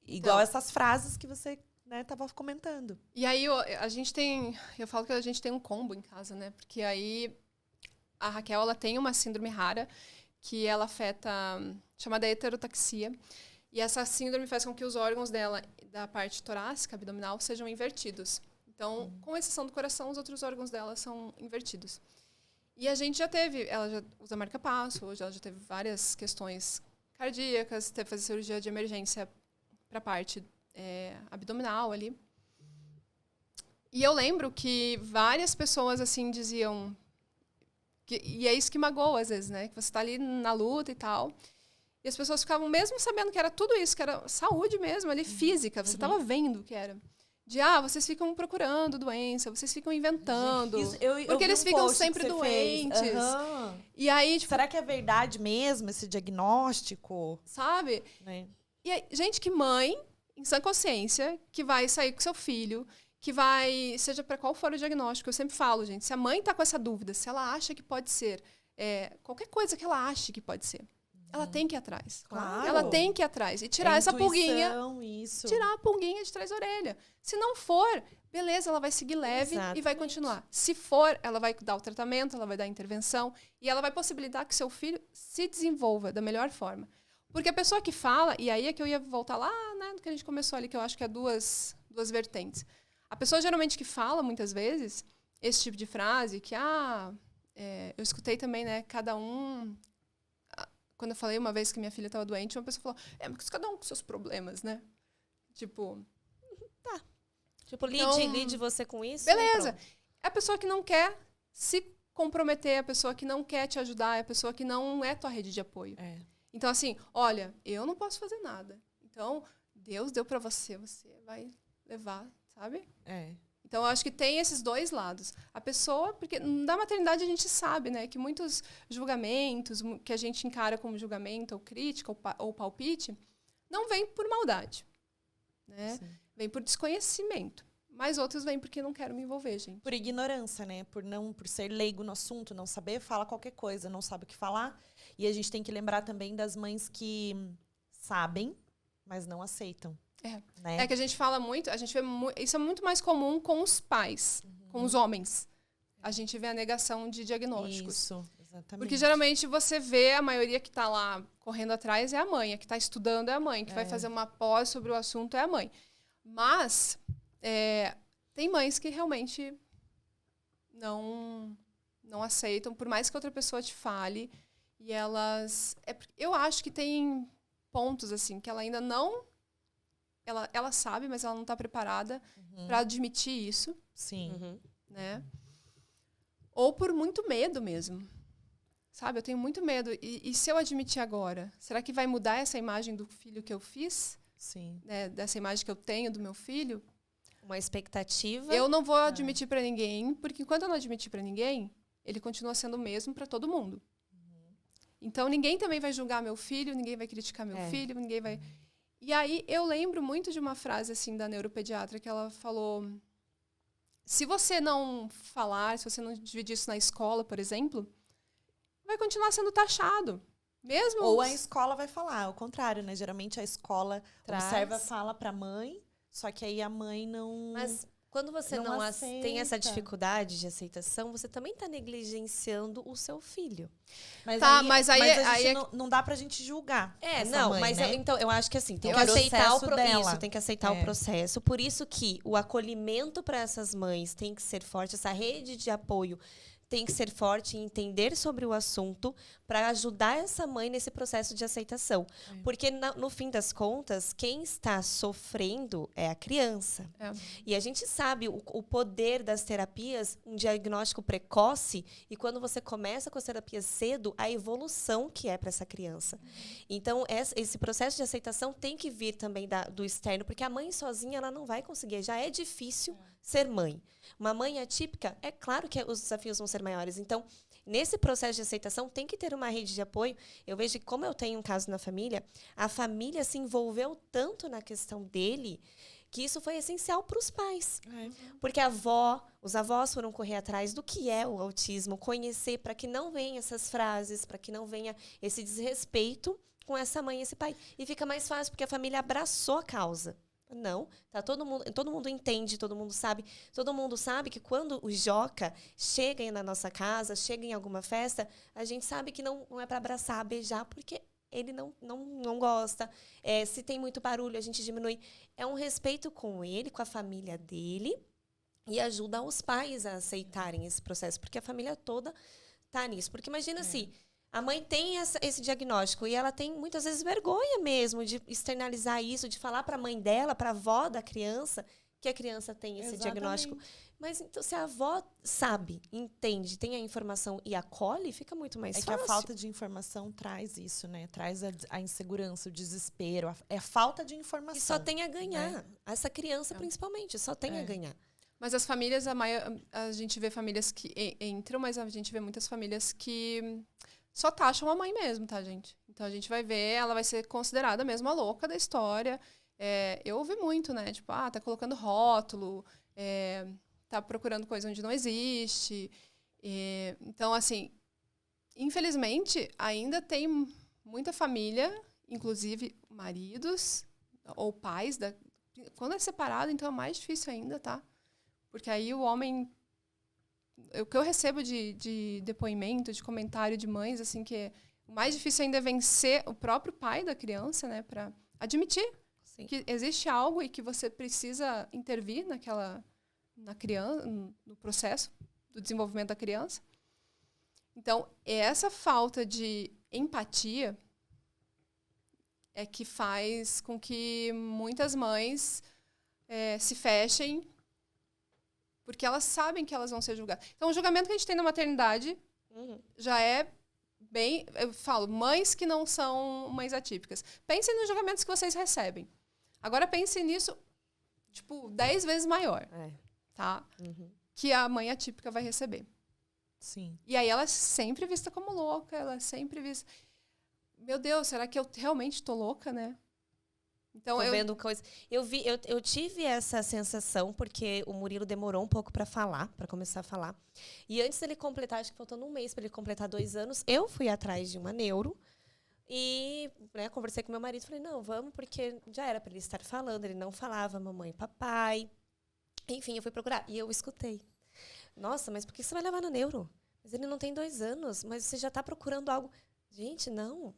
Igual essas frases que você estava comentando. E aí, a gente tem... Eu falo que a gente tem um combo em casa, né? Porque aí a Raquel, ela tem uma síndrome rara que ela afeta, chamada heterotaxia. E essa síndrome faz com que os órgãos dela, da parte torácica, abdominal, sejam invertidos. Então, com exceção do coração, os outros órgãos dela são invertidos. E a gente já teve, ela já usa marca-passo, hoje ela já teve várias questões cardíacas, teve que fazer cirurgia de emergência para a parte abdominal ali. E eu lembro que várias pessoas, assim, diziam... E é isso que magoa, às vezes, né? Que você está ali na luta e tal. E as pessoas ficavam, mesmo sabendo que era tudo isso, que era saúde mesmo, ali, física. Você estava vendo o que era. De, vocês ficam procurando doença, vocês ficam inventando. Porque eles ficam sempre doentes. E aí, tipo, será que é verdade mesmo esse diagnóstico? Sabe? E aí, gente, que mãe, em sã consciência, que vai sair com seu filho... que vai, seja para qual for o diagnóstico, eu sempre falo, gente, se a mãe está com essa dúvida, se ela acha que pode ser, qualquer coisa que ela ache que pode ser, ela tem que ir atrás. Claro. Ela tem que ir atrás e tirar essa pulguinha. Isso. Tirar a pulguinha de trás da orelha. Se não for, beleza, ela vai seguir leve e vai continuar. Se for, ela vai dar o tratamento, ela vai dar a intervenção e ela vai possibilitar que seu filho se desenvolva da melhor forma. Porque a pessoa que fala, e aí é que eu ia voltar lá, né, do que a gente começou ali, que eu acho que é duas vertentes. A pessoa geralmente que fala, muitas vezes, esse tipo de frase, que, eu escutei também, né, cada um... Quando eu falei uma vez que minha filha estava doente, uma pessoa falou, mas cada um com seus problemas, né? Tipo... Tá. Tipo, lide você com isso. Beleza. É a pessoa que não quer se comprometer, a pessoa que não quer te ajudar, é a pessoa que não é tua rede de apoio. Então, assim, olha, eu não posso fazer nada. Então, Deus deu para você, você vai levar... Sabe? Então, eu acho que tem esses dois lados. A pessoa... Porque da maternidade a gente sabe, né? Que muitos julgamentos que a gente encara como julgamento ou crítica ou palpite não vem por maldade. Né? Vem por desconhecimento. Mas outros vêm porque não quero me envolver, gente. Por ignorância, né? Por ser leigo no assunto, não saber, fala qualquer coisa, não sabe o que falar. E a gente tem que lembrar também das mães que sabem, mas não aceitam. Né? É que a gente fala muito, a gente vê isso é muito mais comum com os pais, com os homens. A gente vê a negação de diagnósticos. Isso, exatamente. Porque geralmente você vê a maioria que está lá correndo atrás é a mãe, a que está estudando é a mãe, que vai fazer uma pós sobre o assunto é a mãe. Mas tem mães que realmente não aceitam, por mais que outra pessoa te fale. E elas... eu acho que tem pontos, assim, que ela ainda não... Ela sabe, mas ela não está preparada para admitir isso. Sim. Né? Ou por muito medo mesmo. Sabe, eu tenho muito medo. E se eu admitir agora? Será que vai mudar essa imagem do filho que eu fiz? Sim. Né? Dessa imagem que eu tenho do meu filho? Uma expectativa. Eu não vou admitir para ninguém, porque enquanto eu não admitir para ninguém, ele continua sendo o mesmo para todo mundo. Então, ninguém também vai julgar meu filho, ninguém vai criticar meu filho, ninguém vai... E aí, eu lembro muito de uma frase, assim, da neuropediatra, que ela falou... Se você não falar, se você não dividir isso na escola, por exemplo, vai continuar sendo taxado. Mesmo... Ou a escola vai falar, ao contrário, né? Geralmente a escola observa, Traz. fala pra mãe, só que aí a mãe não... Mas quando você não não tem essa aceita. dificuldade de aceitação, você também está negligenciando o seu filho. Mas Tá, aí, mas aí- a gente aí é- não dá pra gente julgar essa não, mãe, mas né? então eu acho que assim, tem O que aceitar o processo dela. isso, tem que aceitar o processo. Por isso que o acolhimento para essas mães tem que ser forte, essa rede de apoio tem que ser forte e entender sobre o assunto para ajudar essa mãe nesse processo de aceitação. Porque, no fim das contas, quem está sofrendo é a criança. E a gente sabe o poder das terapias, um diagnóstico precoce, e quando você começa com as terapias cedo, a evolução que é para essa criança. Então, esse processo de aceitação tem que vir também do externo, porque a mãe sozinha ela não vai conseguir. Já é difícil ser mãe. Uma mãe atípica, é claro que os desafios vão ser maiores. Então, nesse processo de aceitação, tem que ter uma rede de apoio. Eu vejo que, como eu tenho um caso na família, a família se envolveu tanto na questão dele que isso foi essencial para os pais. Porque os avós foram correr atrás do que é o autismo, conhecer para que não venha essas frases, para que não venha esse desrespeito com essa mãe e esse pai. E fica mais fácil, porque a família abraçou a causa. Não, tá todo mundo entende, todo mundo sabe que quando o Joca chega aí na nossa casa, chega em alguma festa, a gente sabe que não é para abraçar, beijar, porque ele não gosta. Se tem muito barulho, a gente diminui. É um respeito com ele, com a família dele, e ajuda os pais a aceitarem esse processo, porque a família toda tá nisso. Porque imagina se a mãe tem esse diagnóstico e ela tem, muitas vezes, vergonha mesmo de externalizar isso, de falar para a mãe dela, para a avó da criança, que a criança tem esse diagnóstico. Mas então, se a avó sabe, entende, tem a informação e acolhe, fica muito mais fácil. É que a falta de informação traz isso, né? Traz a insegurança, o desespero. É falta de informação. E só tem a ganhar. Essa criança, principalmente, só tem a ganhar. Mas as famílias, a gente vê famílias que entram, mas a gente vê muitas famílias que só taxam a mãe mesmo, tá, gente? Então a gente vai ver, ela vai ser considerada mesmo a louca da história. Eu ouvi muito, né? Tipo, tá colocando rótulo, tá procurando coisa onde não existe. Então, assim, infelizmente, ainda tem muita família, inclusive maridos ou pais. Quando é separado, então é mais difícil ainda, tá? Porque aí o homem... O que eu recebo de depoimento, de comentário de mães, assim, que o mais difícil ainda é vencer o próprio pai da criança, né? Para admitir que existe algo e que você precisa intervir na criança, no processo do desenvolvimento da criança. Então, essa falta de empatia é que faz com que muitas mães se fechem, porque elas sabem que elas vão ser julgadas. Então, o julgamento que a gente tem na maternidade já é bem... Eu falo, mães que não são mães atípicas. Pensem nos julgamentos que vocês recebem. Agora, pensem nisso, 10 vezes maior. Tá? Que a mãe atípica vai receber. Sim. E aí, ela é sempre vista como louca. Ela é sempre vista... Meu Deus, será que eu realmente tô louca, né? Então, vendo coisa. Eu tive essa sensação porque o Murilo demorou um pouco para começar a falar. E antes dele completar, acho que faltando um mês para ele completar 2 anos, eu fui atrás de uma neuro e conversei com meu marido, falei, não, vamos, porque já era para ele estar falando, ele não falava mamãe, papai. Enfim, eu fui procurar e eu escutei. Nossa, mas por que você vai levar na neuro? Mas ele não tem 2 anos, mas você já está procurando algo. Gente, não.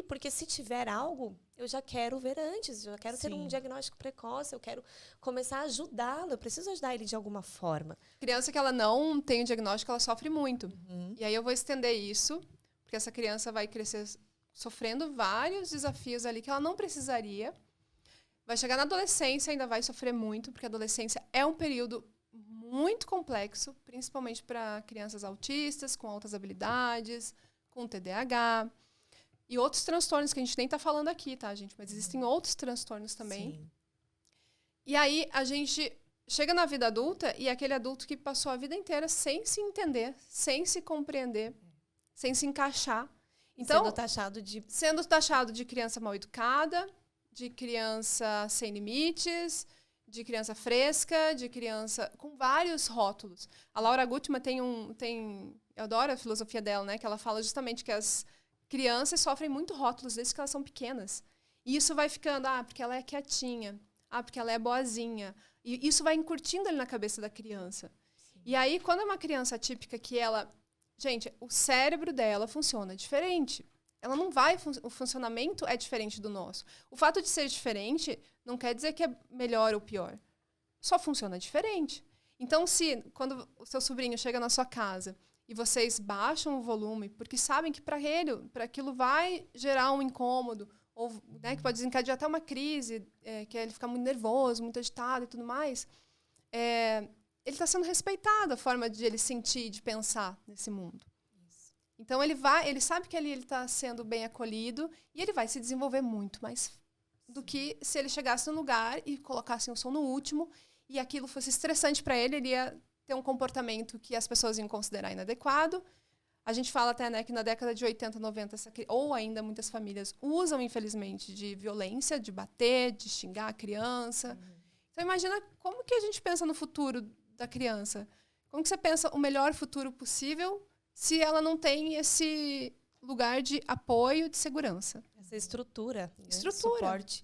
Porque se tiver algo, eu já quero ver antes, eu já quero ter um diagnóstico precoce, eu quero começar a ajudá-lo, eu preciso ajudar ele de alguma forma. Criança que ela não tem o diagnóstico, ela sofre muito. E aí eu vou estender isso, porque essa criança vai crescer sofrendo vários desafios ali que ela não precisaria. Vai chegar na adolescência, ainda vai sofrer muito, porque a adolescência é um período muito complexo, principalmente para crianças autistas, com altas habilidades, com TDAH. E outros transtornos que a gente nem está falando aqui, tá, gente? Mas existem outros transtornos também. Sim. E aí, a gente chega na vida adulta e é aquele adulto que passou a vida inteira sem se entender, sem se compreender, sem se encaixar. Então, sendo taxado de criança mal educada, de criança sem limites, de criança fresca, de criança com vários rótulos. A Laura Gutman eu adoro a filosofia dela, né? Que ela fala justamente que as crianças sofrem muito rótulos desde que elas são pequenas. E isso vai ficando, porque ela é quietinha, porque ela é boazinha. E isso vai encurtindo ali na cabeça da criança. Sim. E aí, quando é uma criança atípica que ela... Gente, o cérebro dela funciona diferente. Ela não vai... O funcionamento é diferente do nosso. O fato de ser diferente não quer dizer que é melhor ou pior. Só funciona diferente. Então, quando o seu sobrinho chega na sua casa e vocês baixam o volume, porque sabem que para aquilo vai gerar um incômodo, ou né, que pode desencadear até uma crise, que ele fica muito nervoso, muito agitado e tudo mais, ele está sendo respeitado a forma de ele sentir, de pensar nesse mundo. Isso. Então, ele sabe que ali ele está sendo bem acolhido e ele vai se desenvolver muito mais do que se ele chegasse no lugar e colocasse um som no último e aquilo fosse estressante para ele ia ter um comportamento que as pessoas iam considerar inadequado. A gente fala até, né, que na década de 80, 90, ou ainda muitas famílias usam, infelizmente, de violência, de bater, de xingar a criança. Então, imagina como que a gente pensa no futuro da criança. Como que você pensa o melhor futuro possível se ela não tem esse lugar de apoio, de segurança? Essa estrutura. Suporte.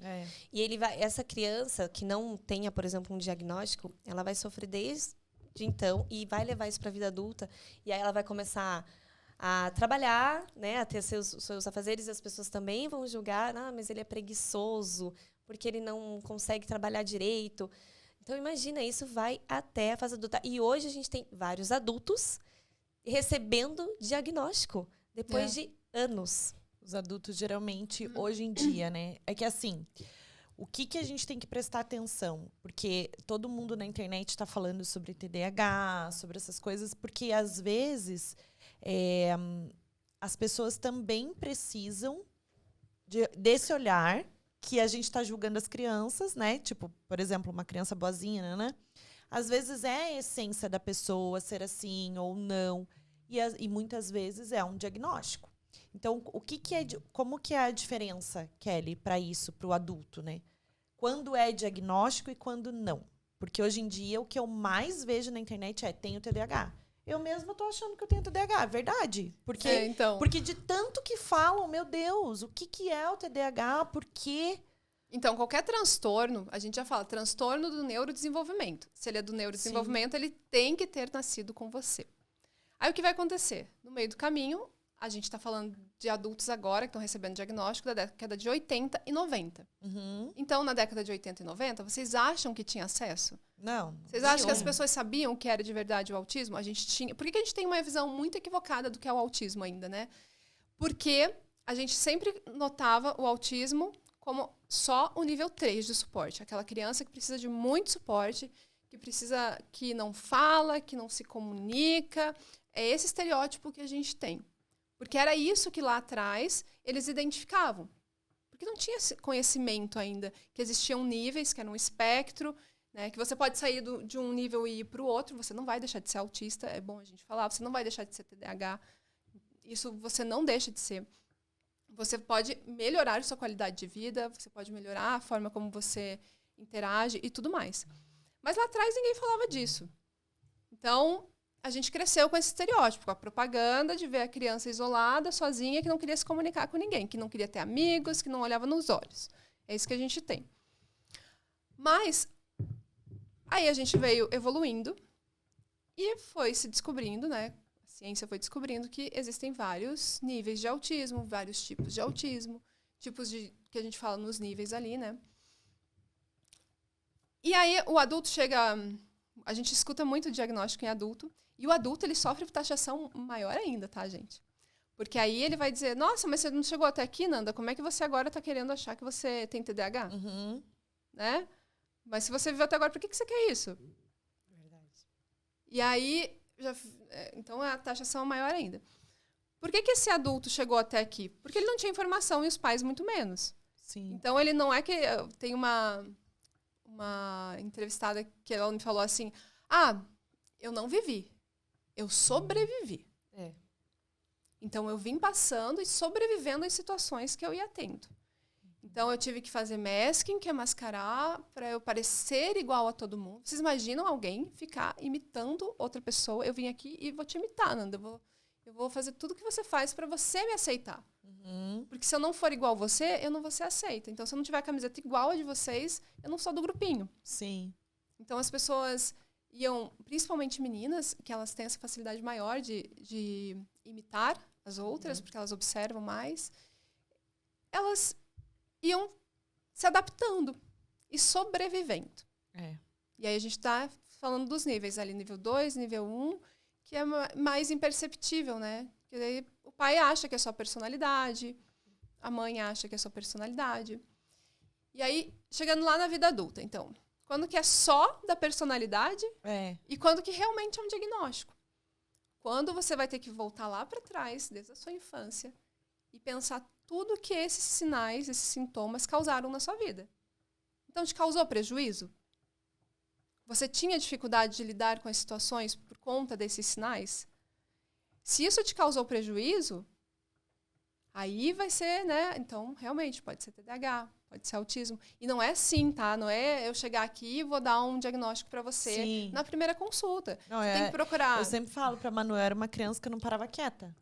E essa criança que não tenha, por exemplo, um diagnóstico, ela vai sofrer desde então e vai levar isso para a vida adulta. E aí ela vai começar a trabalhar, né, a ter seus afazeres, e as pessoas também vão julgar, mas ele é preguiçoso, porque ele não consegue trabalhar direito. Então, imagina, isso vai até a fase adulta. E hoje a gente tem vários adultos recebendo diagnóstico depois de anos. Os adultos, geralmente, hoje em dia, né? É que, assim, o que a gente tem que prestar atenção? Porque todo mundo na internet está falando sobre TDAH, sobre essas coisas, porque, às vezes, as pessoas também precisam desse olhar que a gente está julgando as crianças, né? Tipo, por exemplo, uma criança boazinha, né? Às vezes é a essência da pessoa ser assim ou não. E muitas vezes é um diagnóstico. Então, como que é a diferença, Kelly, para isso, para o adulto, né? Quando é diagnóstico e quando não? Porque hoje em dia o que eu mais vejo na internet é tenho TDAH. Eu mesma tô achando que eu tenho TDAH, é verdade. Porque de tanto que falam, meu Deus, o que é o TDAH, por quê? Então, qualquer transtorno, a gente já fala, transtorno do neurodesenvolvimento. Se ele é do neurodesenvolvimento, ele tem que ter nascido com você. Aí o que vai acontecer? No meio do caminho, a gente está falando de adultos agora que estão recebendo diagnóstico da década de 80 e 90. Então, na década de 80 e 90, vocês acham que tinha acesso? Não. Vocês acham que as pessoas sabiam o que era de verdade o autismo? A gente tinha. Por que a gente tem uma visão muito equivocada do que é o autismo ainda, né? Porque a gente sempre notava o autismo como só o nível 3 de suporte. Aquela criança que precisa de muito suporte, que não fala, que não se comunica. É esse estereótipo que a gente tem. Porque era isso que lá atrás eles identificavam. Porque não tinha conhecimento ainda, que existiam níveis, que era um espectro, né, que você pode sair de um nível e ir para o outro, você não vai deixar de ser autista, é bom a gente falar, você não vai deixar de ser TDAH, isso você não deixa de ser. Você pode melhorar a sua qualidade de vida, você pode melhorar a forma como você interage e tudo mais. Mas lá atrás ninguém falava disso. Então, a gente cresceu com esse estereótipo, com a propaganda de ver a criança isolada, sozinha, que não queria se comunicar com ninguém, que não queria ter amigos, que não olhava nos olhos. É isso que a gente tem. Mas, aí a gente veio evoluindo e foi se descobrindo, né? ciência foi descobrindo que existem vários níveis de autismo, vários tipos de autismo, tipos de que a gente fala nos níveis ali, né? E aí o adulto chega, a gente escuta muito diagnóstico em adulto, e o adulto ele sofre taxação maior ainda, tá, gente? Porque aí ele vai dizer, nossa, mas você não chegou até aqui, Nanda, como é que você agora tá querendo achar que você tem TDAH? Né? Mas se você viveu até agora, por que você quer isso? Verdade. E aí, então a taxação é maior ainda. Por que esse adulto chegou até aqui? Porque ele não tinha informação e os pais muito menos. Sim. Então ele não é que... Tem uma entrevistada que ela me falou assim, eu não vivi, eu sobrevivi. Então eu vim passando e sobrevivendo em situações que eu ia tendo. Então eu tive que fazer masking, que é mascarar, para eu parecer igual a todo mundo. Vocês imaginam alguém ficar imitando outra pessoa? Eu vim aqui e vou te imitar, Nanda. Eu vou fazer tudo que você faz para você me aceitar. Porque se eu não for igual a você, eu não vou ser aceita. Então se eu não tiver a camiseta igual a de vocês, eu não sou do grupinho. Sim. Então as pessoas iam, principalmente meninas, que elas têm essa facilidade maior de imitar as outras, porque elas observam mais, elas iam se adaptando e sobrevivendo. E aí a gente está falando dos níveis ali, nível 2, nível 1, que é mais imperceptível, né? Porque daí o pai acha que é só personalidade, a mãe acha que é só personalidade. E aí, chegando lá na vida adulta, então, quando que é só da personalidade e quando que realmente é um diagnóstico. Quando você vai ter que voltar lá para trás, desde a sua infância, e pensar tudo que esses sinais, esses sintomas causaram na sua vida. Então, te causou prejuízo? Você tinha dificuldade de lidar com as situações por conta desses sinais? Se isso te causou prejuízo, aí vai ser, né? Então, realmente, pode ser TDAH, pode ser autismo. E não é assim, tá? Não é eu chegar aqui e vou dar um diagnóstico para você na primeira consulta. Não, você tem que procurar. Eu sempre falo pra Manu, eu era uma criança que eu não parava quieta.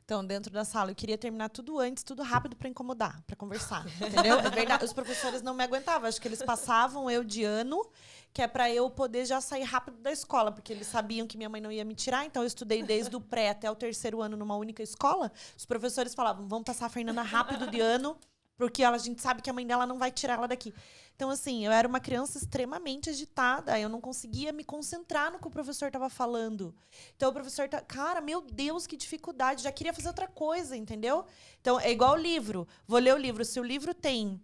Então, dentro da sala, eu queria terminar tudo antes, tudo rápido pra incomodar, pra conversar, entendeu? É verdade, os professores não me aguentavam. Acho que eles passavam eu de ano, que é pra eu poder já sair rápido da escola, porque eles sabiam que minha mãe não ia me tirar, então eu estudei desde o pré até o 3º ano numa única escola. Os professores falavam, vamos passar a Fernanda rápido de ano, porque a gente sabe que a mãe dela não vai tirar ela daqui. Então, assim, eu era uma criança extremamente agitada. Eu não conseguia me concentrar no que o professor estava falando. Então, o professor... Cara, meu Deus, que dificuldade. Já queria fazer outra coisa, entendeu? Então, é igual o livro. Vou ler o livro. Se o livro tem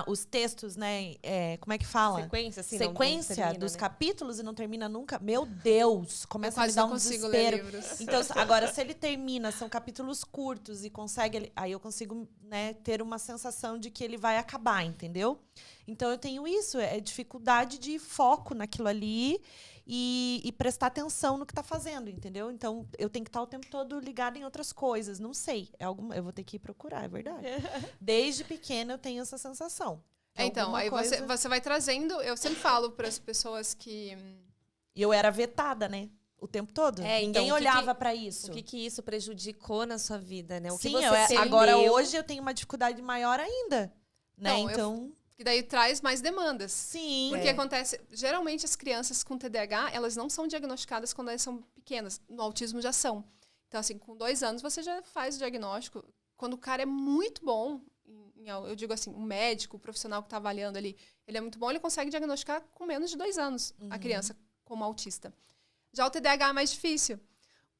os textos, né? Como é que fala? Sequência, assim, Sequência não termina, dos né? capítulos e não termina nunca. Meu Deus, começa a me dar um desespero. Ler livros. Então, agora, se ele termina, são capítulos curtos e consegue... Aí eu consigo, né, ter uma sensação de que ele vai acabar, entendeu? Então, eu tenho isso. É dificuldade de foco naquilo ali e prestar atenção no que tá fazendo, entendeu? Então, eu tenho que estar o tempo todo ligada em outras coisas. Não sei. Eu vou ter que ir procurar, é verdade. Desde pequena, eu tenho essa sensação. Então, aí você vai trazendo... Eu sempre falo para as pessoas que... E eu era vetada, né? O tempo todo. Ninguém olhava pra isso. O que isso prejudicou na sua vida, né? O que Sim, você entendeu... agora hoje eu tenho uma dificuldade maior ainda. Né? Então... Que daí traz mais demandas. Sim. Porque acontece... Geralmente as crianças com TDAH, elas não são diagnosticadas quando elas são pequenas. No autismo já são. Então, assim, com 2 anos você já faz o diagnóstico. Quando o cara é muito bom... Eu digo assim, o médico, o profissional que está avaliando ali, ele é muito bom, ele consegue diagnosticar com menos de 2 anos a criança como autista. Já o TDAH é mais difícil.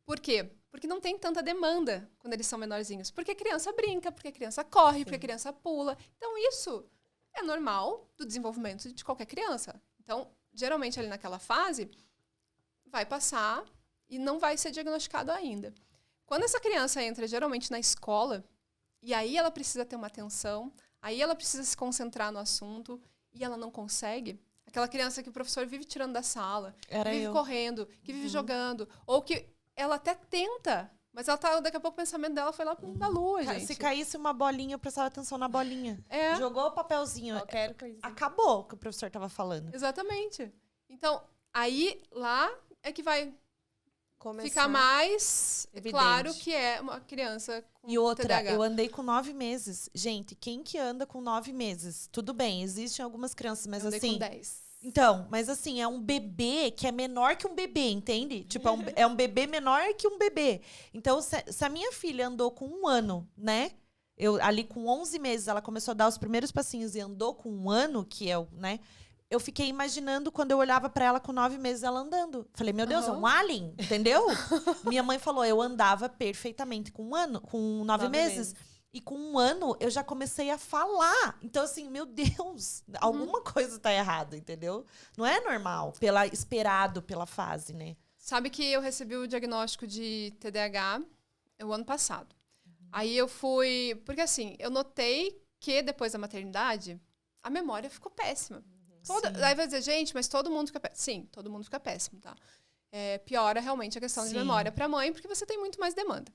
Por quê? Porque não tem tanta demanda quando eles são menorzinhos. Porque a criança brinca, porque a criança corre, porque a criança pula. Então, isso é normal do desenvolvimento de qualquer criança. Então, geralmente, ali naquela fase, vai passar e não vai ser diagnosticado ainda. Quando essa criança entra, geralmente, na escola, e aí ela precisa ter uma atenção, aí ela precisa se concentrar no assunto, e ela não consegue. Aquela criança que o professor vive tirando da sala, que vive correndo, que vive jogando, ou que ela até tenta, mas ela tá, daqui a pouco o pensamento dela foi lá pro mundo da lua, gente. Se caísse uma bolinha, eu prestava atenção na bolinha. Jogou o papelzinho. Qualquer coisa. Acabou o que o professor estava falando. Exatamente. Então, aí lá é que vai ficar mais claro que é uma criança com E outra, TDAH. eu andei com 9 meses. Gente, quem que anda com 9 meses? Tudo bem, existem algumas crianças, mas Eu andei assim... com 10. Então, mas assim, é um bebê que é menor que um bebê, entende? Tipo, é um bebê menor que um bebê. Então, se a minha filha andou com 1 ano, né? Eu, ali com 11 meses, ela começou a dar os primeiros passinhos e andou com 1 ano, que é o, né? Eu fiquei imaginando quando eu olhava pra ela com 9 meses ela andando. Falei, meu Deus, é um alien, entendeu? Minha mãe falou, eu andava perfeitamente com 1 ano, com 9 meses. E com 1 ano, eu já comecei a falar. Então, assim, meu Deus, alguma coisa tá errada, entendeu? Não é normal, esperado pela fase, né? Sabe que eu recebi o diagnóstico de TDAH o ano passado. Aí eu fui... Porque, assim, eu notei que depois da maternidade, a memória ficou péssima. Aí vai dizer, gente, mas todo mundo fica péssimo. Sim, todo mundo fica péssimo, tá? Piora realmente a questão de memória pra mãe, porque você tem muito mais demanda.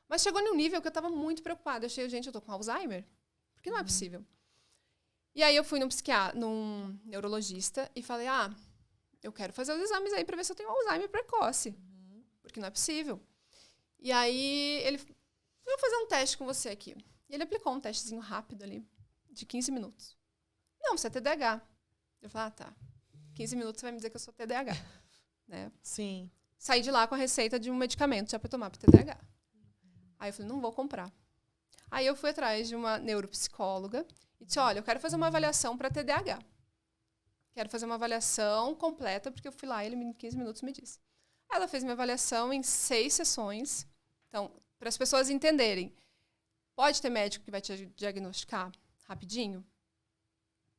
Mas chegou num nível que eu tava muito preocupada. Eu achei, gente, eu tô com Alzheimer? Porque não é possível. E aí eu fui num neurologista e falei, eu quero fazer os exames aí pra ver se eu tenho Alzheimer precoce. Porque não é possível. E aí ele falou, vou fazer um teste com você aqui. E ele aplicou um testezinho rápido ali, de 15 minutos. Não, você é TDAH. Eu falei, tá. 15 minutos você vai me dizer que eu sou TDAH. Né? Sim. Saí de lá com a receita de um medicamento já pra tomar pro TDAH. Aí eu falei, não vou comprar. Aí eu fui atrás de uma neuropsicóloga e disse, olha, eu quero fazer uma avaliação para TDAH. Quero fazer uma avaliação completa, porque eu fui lá e ele, em 15 minutos, me disse. Ela fez minha avaliação em 6 sessões. Então, para as pessoas entenderem, pode ter médico que vai te diagnosticar rapidinho?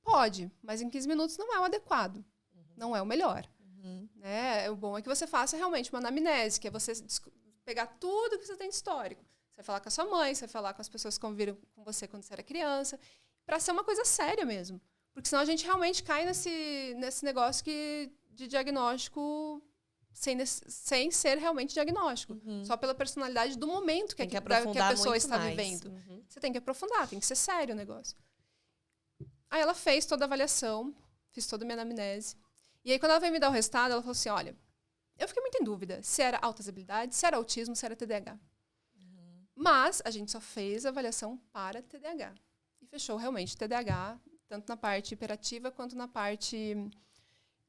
Pode, mas em 15 minutos não é o adequado. Não é o melhor. Né? O bom é que você faça realmente uma anamnese, que é você pegar tudo que você tem de histórico. Você vai falar com a sua mãe, você vai falar com as pessoas que conviveram com você quando você era criança, para ser uma coisa séria mesmo. Porque senão a gente realmente cai nesse negócio de diagnóstico sem ser realmente diagnóstico. Só pela personalidade do momento que a pessoa está vivendo. Você tem que aprofundar, tem que ser sério o negócio. Aí ela fez toda a avaliação, fiz toda a minha anamnese. E aí quando ela veio me dar o resultado, ela falou assim, olha, eu fiquei muito em dúvida se era altas habilidades, se era autismo, se era TDAH. Mas a gente só fez a avaliação para TDAH. E fechou realmente TDAH, tanto na parte hiperativa quanto na parte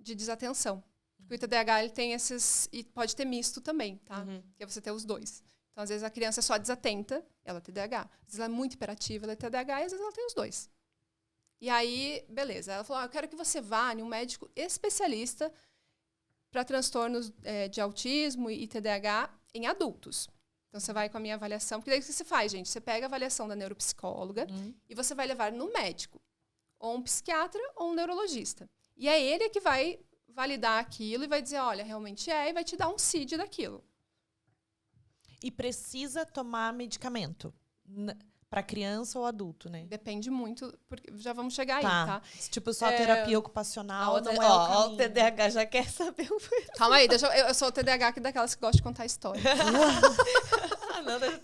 de desatenção. Porque o TDAH ele tem esses... E pode ter misto também, tá? Que é você ter os dois. Então, às vezes, a criança é só desatenta, ela é TDAH. Às vezes, ela é muito hiperativa, ela é TDAH, e às vezes ela tem os dois. E aí, beleza. Ela falou, eu quero que você vá em um médico especialista para transtornos de autismo e TDAH em adultos. Então, você vai com a minha avaliação. Porque daí o que você faz, gente? Você pega a avaliação da neuropsicóloga e você vai levar no médico. Ou um psiquiatra ou um neurologista. E é ele que vai validar aquilo e vai dizer, olha, realmente e vai te dar um CID daquilo. E precisa tomar medicamento para criança ou adulto, né? Depende muito, porque já vamos chegar aí, tá? Tipo, só terapia ocupacional não é o caminho. O TDAH já quer saber o... Calma aí, eu sou o TDAH que daquelas que gosta de contar história.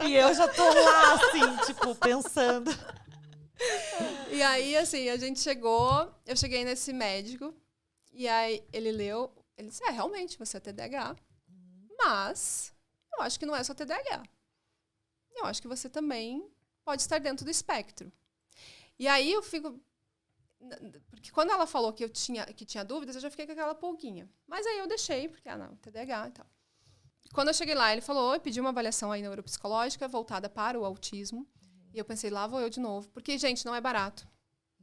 E eu já tô lá, assim, tipo, pensando. E aí, assim, eu cheguei nesse médico, e aí ele leu, ele disse, realmente, você é TDAH, mas eu acho que não é só TDAH. Eu acho que você também pode estar dentro do espectro. E aí eu fico... Porque quando ela falou que tinha dúvidas, eu já fiquei com aquela pulguinha. Mas aí eu deixei, porque, não, TDAH e tal. Quando eu cheguei lá, ele falou, pediu uma avaliação aí neuropsicológica voltada para o autismo. E eu pensei, lá vou eu de novo. Porque, gente, não é barato.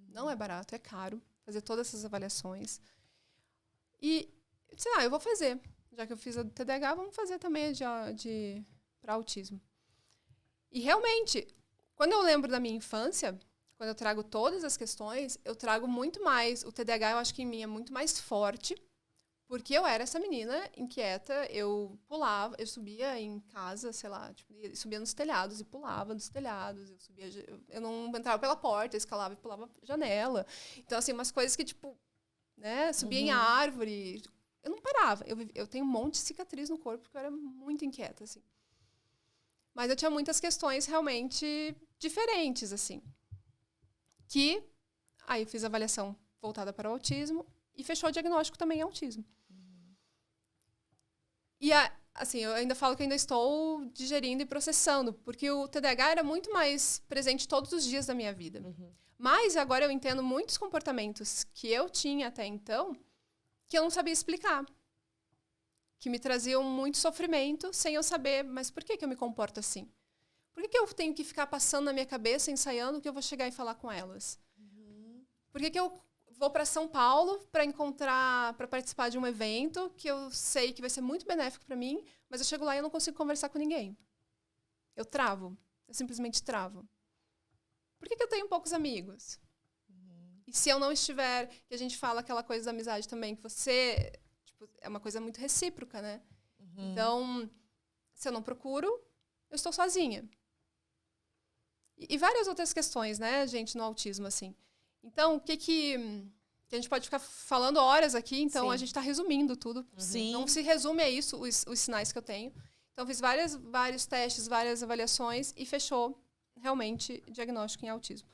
Não é barato, é caro fazer todas essas avaliações. E, sei lá, eu vou fazer. Já que eu fiz a do TDAH, vamos fazer também para autismo. E, realmente, quando eu lembro da minha infância, quando eu trago todas as questões, eu trago muito mais... O TDAH, eu acho que em mim é muito mais forte, porque eu era essa menina inquieta, eu pulava, eu subia em casa, sei lá, tipo, subia nos telhados e pulava nos telhados, eu não entrava pela porta, eu escalava e pulava janela. Então, assim, umas coisas que, tipo, né, subia em árvore, eu não parava. Eu tenho um monte de cicatriz no corpo, porque eu era muito inquieta, assim. Mas eu tinha muitas questões realmente diferentes, assim. Que aí eu fiz a avaliação voltada para o autismo e fechou o diagnóstico também em autismo. E, assim, eu ainda falo que ainda estou digerindo e processando, porque o TDAH era muito mais presente todos os dias da minha vida. Mas agora eu entendo muitos comportamentos que eu tinha até então que eu não sabia explicar. Que me traziam muito sofrimento sem eu saber, mas por que eu me comporto assim? Por que eu tenho que ficar passando na minha cabeça, ensaiando que eu vou chegar e falar com elas? Por que eu vou para São Paulo para participar de um evento que eu sei que vai ser muito benéfico para mim, mas eu chego lá e eu não consigo conversar com ninguém? Eu travo. Eu simplesmente travo. Por que eu tenho poucos amigos? E se eu não estiver, que a gente fala aquela coisa da amizade também, que você, tipo, é uma coisa muito recíproca, né? Então, se eu não procuro, eu estou sozinha. E várias outras questões, né, gente, no autismo, assim. Então, o que a gente pode ficar falando horas aqui, então Sim. a gente está resumindo tudo. Sim. Não se resume a isso, os sinais que eu tenho. Então, fiz vários testes, várias avaliações e fechou, realmente, diagnóstico em autismo.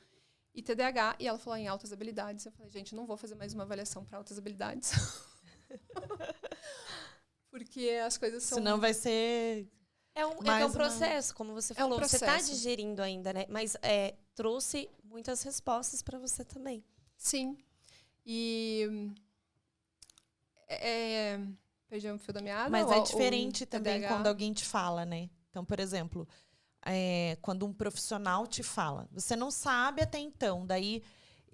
E TDAH, e ela falou em altas habilidades. Eu falei, gente, não vou fazer mais uma avaliação para altas habilidades. Porque as coisas são... Senão vai ser... É um Mais processo, como você É um falou. Você está processo. digerindo ainda, né? Mas trouxe muitas respostas para você também. Sim. E... perdi o fio da meada? Mas ou- é ou diferente também TDAH? quando alguém te fala, né? Então, por exemplo, quando um profissional te fala, você não sabe até então, daí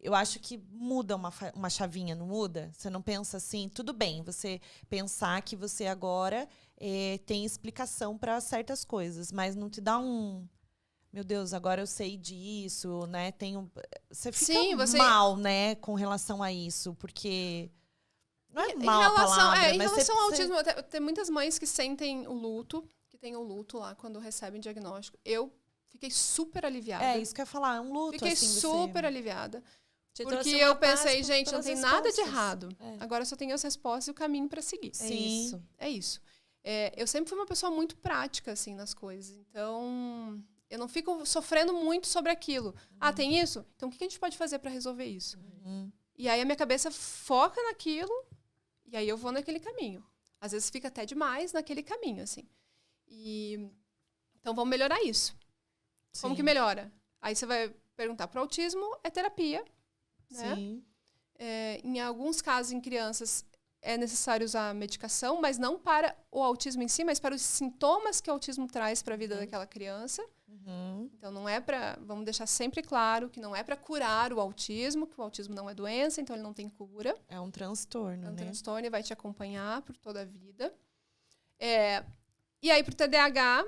eu acho que muda uma chavinha, não muda? Você não pensa assim, tudo bem, você pensar que você agora tem explicação para certas coisas, mas não te dá um... Meu Deus, agora eu sei disso, né? Você fica Sim, mal, né, com relação a isso, porque... Não é Em mal a relação, palavra, em mas relação ao você... autismo, tem muitas mães que sentem o luto, que tem o luto lá quando recebem diagnóstico. Eu fiquei super aliviada. É, isso que eu ia falar, é um luto, Fiquei assim, super aliviada. Te Porque trouxe eu uma paz pensei, gente, não pelas tem nada de respostas. errado. É. Agora só tenho as respostas e o caminho para seguir. É Sim. isso. É isso. Eu sempre fui uma pessoa muito prática, assim, nas coisas. Então, eu não fico sofrendo muito sobre aquilo. Ah, tem isso? Então, o que a gente pode fazer para resolver isso? E aí, a minha cabeça foca naquilo e aí eu vou naquele caminho. Às vezes, fica até demais naquele caminho, assim. Então, vamos melhorar isso. Como que melhora? Aí, você vai perguntar para o autismo, é terapia, né? Sim. Em alguns casos, em crianças, é necessário usar medicação, mas não para o autismo em si, mas para os sintomas que o autismo traz para a vida daquela criança. Então, não é para... Vamos deixar sempre claro que não é para curar o autismo, que o autismo não é doença, então ele não tem cura. É um transtorno, É um né? transtorno e vai te acompanhar por toda a vida. E aí, para o TDAH,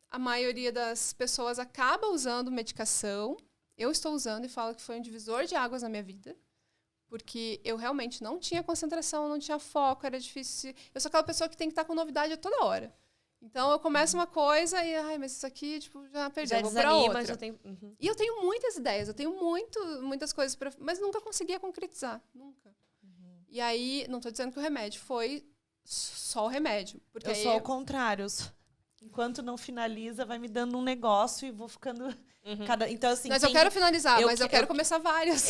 a maioria das pessoas acaba usando medicação. Eu estou usando e falo que foi um divisor de águas na minha vida. Porque eu realmente não tinha concentração, não tinha foco, era difícil. Eu sou aquela pessoa que tem que estar com novidade a toda hora. Então, eu começo uma coisa e, mas isso aqui, tipo, já perdi, Já eu vou pra desanima, outra. já tem... E eu tenho muitas ideias, eu tenho muitas coisas, mas nunca conseguia concretizar, nunca. E aí, não estou dizendo que o remédio foi só o remédio. Porque Eu aí sou ao contrário. Enquanto não finaliza, vai me dando um negócio e vou ficando... Então, assim... Mas eu quero finalizar, mas eu quero eu- começar várias.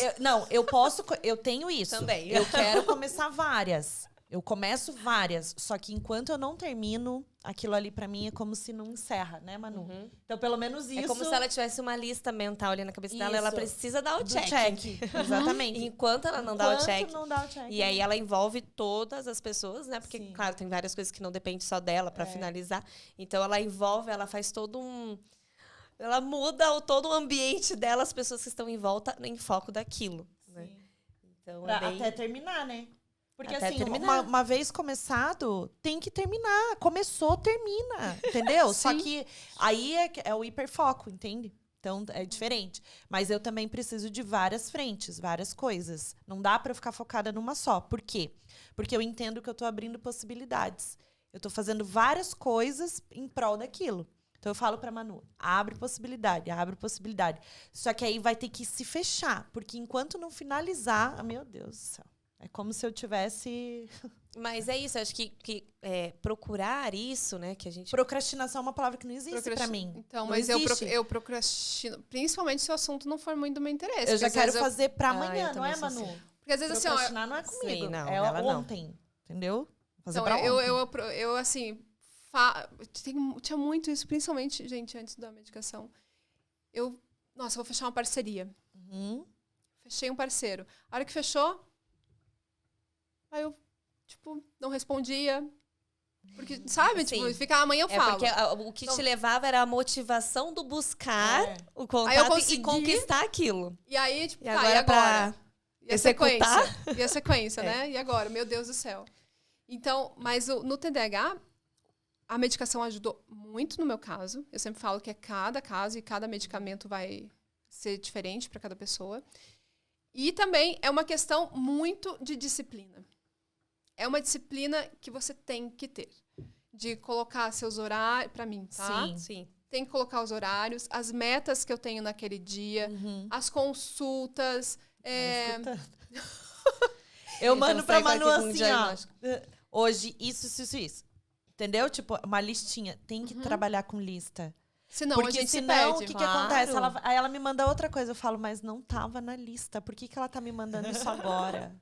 Eu tenho isso. Também. Eu quero começar várias. Eu começo várias. Só que enquanto eu não termino, aquilo ali pra mim é como se não encerra, né, Manu? Então, pelo menos isso... É como se ela tivesse uma lista mental ali na cabeça dela, ela Isso. precisa dar o do check. Exatamente. Enquanto ela não dá o Enquanto check. não dá o check. E aí ela envolve todas as pessoas, né? Porque, Sim. claro, tem várias coisas que não dependem só dela pra finalizar. Então ela envolve, ela faz todo um... Ela muda todo o ambiente dela, as pessoas que estão em volta, em foco daquilo. Né? Então é bem... Até terminar, né? Porque Até assim, terminar. uma vez começado, tem que terminar. Começou, termina. Entendeu? Só Sim. que aí é o hiperfoco, entende? Então, é diferente. Mas eu também preciso de várias frentes, várias coisas. Não dá pra eu ficar focada numa só. Por quê? Porque eu entendo que eu tô abrindo possibilidades. Eu tô fazendo várias coisas em prol daquilo. Então, eu falo pra Manu, abre possibilidade, abre possibilidade. Só que aí vai ter que se fechar. Porque enquanto não finalizar... meu Deus do céu. É como se eu tivesse... Mas é isso, eu acho que procurar isso, né, que a gente... Procrastinação é uma palavra que não existe pra mim. Então, Não mas existe. eu procrastino, principalmente se o assunto não for muito do meu interesse. Eu já porque às quero vezes fazer pra eu amanhã, não também é, sou Manu? assim. Porque às vezes assim, ó, Procrastinar não é comigo, Sim, não, é ela não. ontem, entendeu? Fazer então, pra ontem. eu assim, tinha muito isso, principalmente, gente, antes da medicação. Nossa, eu vou fechar uma parceria. Uhum. Fechei um parceiro. A hora que fechou, aí eu tipo, não respondia. Porque, sabe? Sim. Tipo, fica, amanhã eu falo. Porque o que te levava era a motivação do buscar o Aí eu contato consegui. e conquistar aquilo. E aí, tipo, E tá, agora e agora? pra E a executar? sequência? E a sequência, né? E agora? Meu Deus do céu. Então, mas no TDAH, a medicação ajudou muito no meu caso. Eu sempre falo que é cada caso e cada medicamento vai ser diferente para cada pessoa. E também é uma questão muito de disciplina. É uma disciplina que você tem que ter. De colocar seus horários, para mim, tá? Sim. Tem que colocar os horários, as metas que eu tenho naquele dia, as consultas. Eu Então, mando pra sai com Manu aqui com um assim, diagnóstico. hoje, isso. Entendeu? Tipo, uma listinha. Tem que trabalhar com lista. Senão Porque a gente senão, se o perde. que acontece? Aí ela me manda outra coisa. Eu falo, mas não tava na lista. Por que ela tá me mandando isso agora?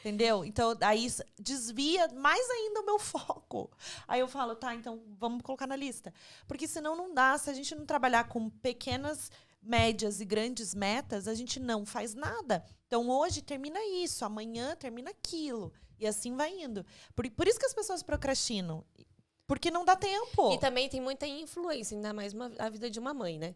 Entendeu? Então, aí desvia mais ainda o meu foco. Aí eu falo, tá, então vamos colocar na lista. Porque senão não dá. Se a gente não trabalhar com pequenas, médias e grandes metas, a gente não faz nada. Então, hoje termina isso, amanhã termina aquilo. E assim vai indo. Por isso que as pessoas procrastinam. Porque não dá tempo. E também tem muita influência, ainda mais a vida de uma mãe, né?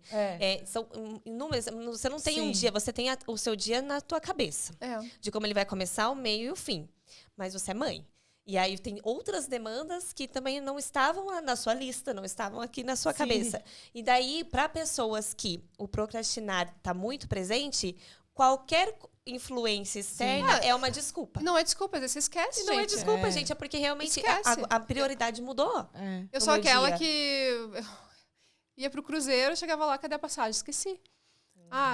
São inúmeras. Você não tem um dia, você tem o seu dia na tua cabeça. De como ele vai começar, o meio e o fim. Mas você é mãe. E aí tem outras demandas que também não estavam na sua lista, não estavam aqui na sua cabeça. E daí, para pessoas que o procrastinar está muito presente, qualquer influência externa é uma desculpa. Não é desculpa, você esquece, Não é desculpa, gente. É porque realmente a prioridade mudou. Eu sou aquela que ia pro cruzeiro, chegava lá, cadê a passagem? Esqueci.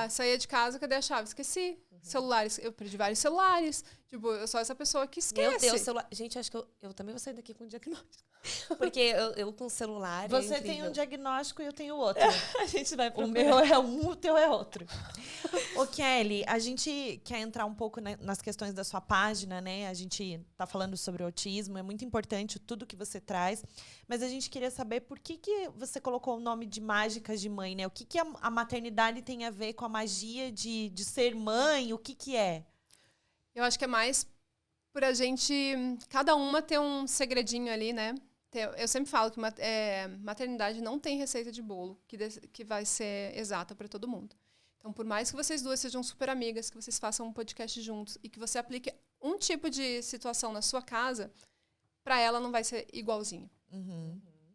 Saía de casa, cadê a chave? Esqueci. Celulares, eu perdi vários celulares. Tipo, eu sou essa pessoa que esquece. Meu Deus, celular. Gente, acho que eu também vou sair daqui com um diagnóstico. Porque eu com celular. Você tem um diagnóstico e eu tenho outro. A gente vai procurar. O meu é um, o teu é outro. Ô, Kelly, a gente quer entrar um pouco nas questões da sua página, né? A gente tá falando sobre o autismo, é muito importante tudo que você traz. Mas a gente queria saber por que você colocou o nome de Mágicas de Mãe, né? O que a maternidade tem a ver com a magia de ser mãe? O que é? Eu acho que é mais por a gente, cada uma ter um segredinho ali, né? Eu sempre falo que maternidade não tem receita de bolo que vai ser exata para todo mundo. Então, por mais que vocês duas sejam super amigas, que vocês façam um podcast juntos e que você aplique um tipo de situação na sua casa, para ela não vai ser igualzinho.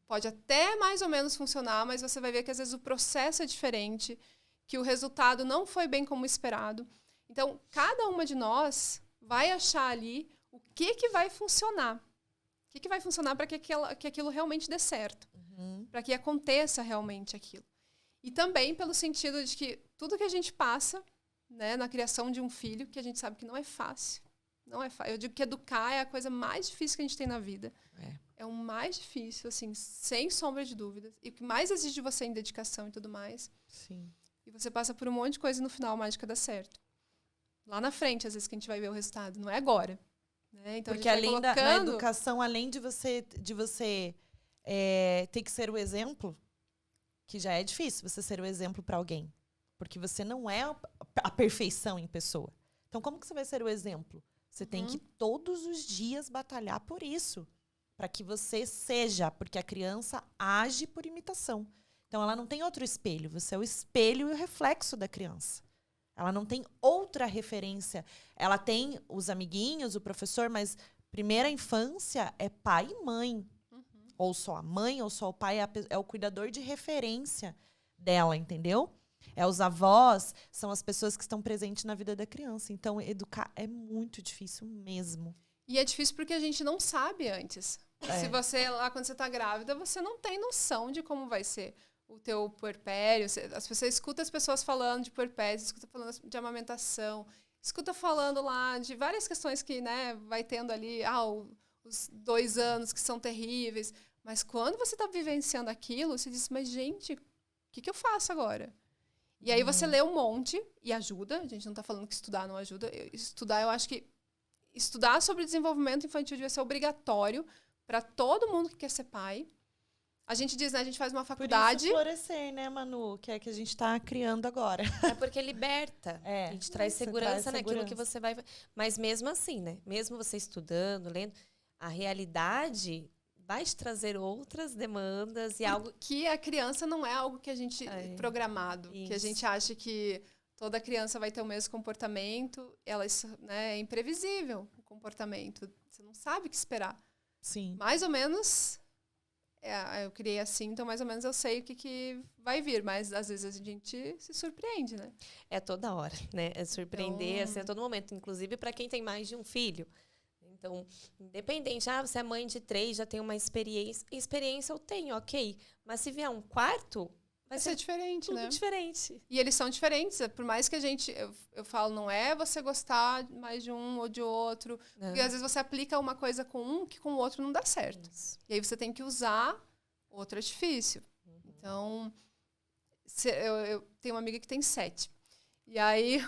Pode até mais ou menos funcionar, mas você vai ver que às vezes o processo é diferente, que o resultado não foi bem como esperado. Então, cada uma de nós vai achar ali o que vai funcionar. O que vai funcionar para que aquilo realmente dê certo. Para que aconteça realmente aquilo. E também pelo sentido de que tudo que a gente passa, né, na criação de um filho, que a gente sabe que não é fácil. Não é fácil. Eu digo que educar é a coisa mais difícil que a gente tem na vida. É o mais difícil, assim, sem sombra de dúvidas. E o que mais exige de você em dedicação e tudo mais. Sim. E você passa por um monte de coisa e no final a mágica dá certo. Lá na frente, às vezes, que a gente vai ver o resultado. Não é agora. Né? Então, porque além da educação, além de você ter que ser o exemplo, que já é difícil você ser o exemplo para alguém. Porque você não é a perfeição em pessoa. Então, como que você vai ser o exemplo? Você tem que todos os dias batalhar por isso. Para que você seja. Porque a criança age por imitação. Então, ela não tem outro espelho. Você é o espelho e o reflexo da criança. Ela não tem outra referência. Ela tem os amiguinhos, o professor, mas primeira infância é pai e mãe. Ou só a mãe, ou só o pai é o cuidador de referência dela, entendeu? Os avós, são as pessoas que estão presentes na vida da criança. Então, educar é muito difícil mesmo. E é difícil porque a gente não sabe antes. Se você, lá quando você está grávida, você não tem noção de como vai ser o teu puerpério. Você escuta as pessoas falando de puerpério, escuta falando de amamentação, escuta falando lá de várias questões que, né, vai tendo ali, os 2 anos que são terríveis. Mas quando você está vivenciando aquilo, você diz, mas gente, o que eu faço agora? E aí você lê um monte e ajuda. A gente não está falando que estudar não ajuda. Eu acho que estudar sobre desenvolvimento infantil devia ser obrigatório para todo mundo que quer ser pai. A gente diz, né? A gente faz uma faculdade. Por isso florescer, né, Manu? Que é que a gente está criando agora. É porque liberta. A gente traz segurança naquilo que você vai... Mas mesmo assim, né? Mesmo você estudando, lendo, a realidade vai te trazer outras demandas e algo... Que a criança não é algo que a gente programado. Isso. Que a gente acha que toda criança vai ter o mesmo comportamento. Ela, né, é imprevisível o comportamento. Você não sabe o que esperar. Sim. Mais ou menos, eu criei assim, então mais ou menos eu sei o que vai vir. Mas às vezes a gente se surpreende, né? É toda hora, né? É surpreender, Então... assim, a todo momento. Inclusive para quem tem mais de um filho. Então, independente, você é mãe de 3, já tem uma experiência. Experiência eu tenho, ok. Mas se vier um quarto, vai ser diferente, tudo né? diferente. E eles são diferentes. Por mais que a gente... Eu falo, não é você gostar mais de um ou de outro. Porque às vezes você aplica uma coisa com um que com o outro não dá certo. Isso. E aí você tem que usar outro artifício. Então, eu tenho uma amiga que tem 7. E aí,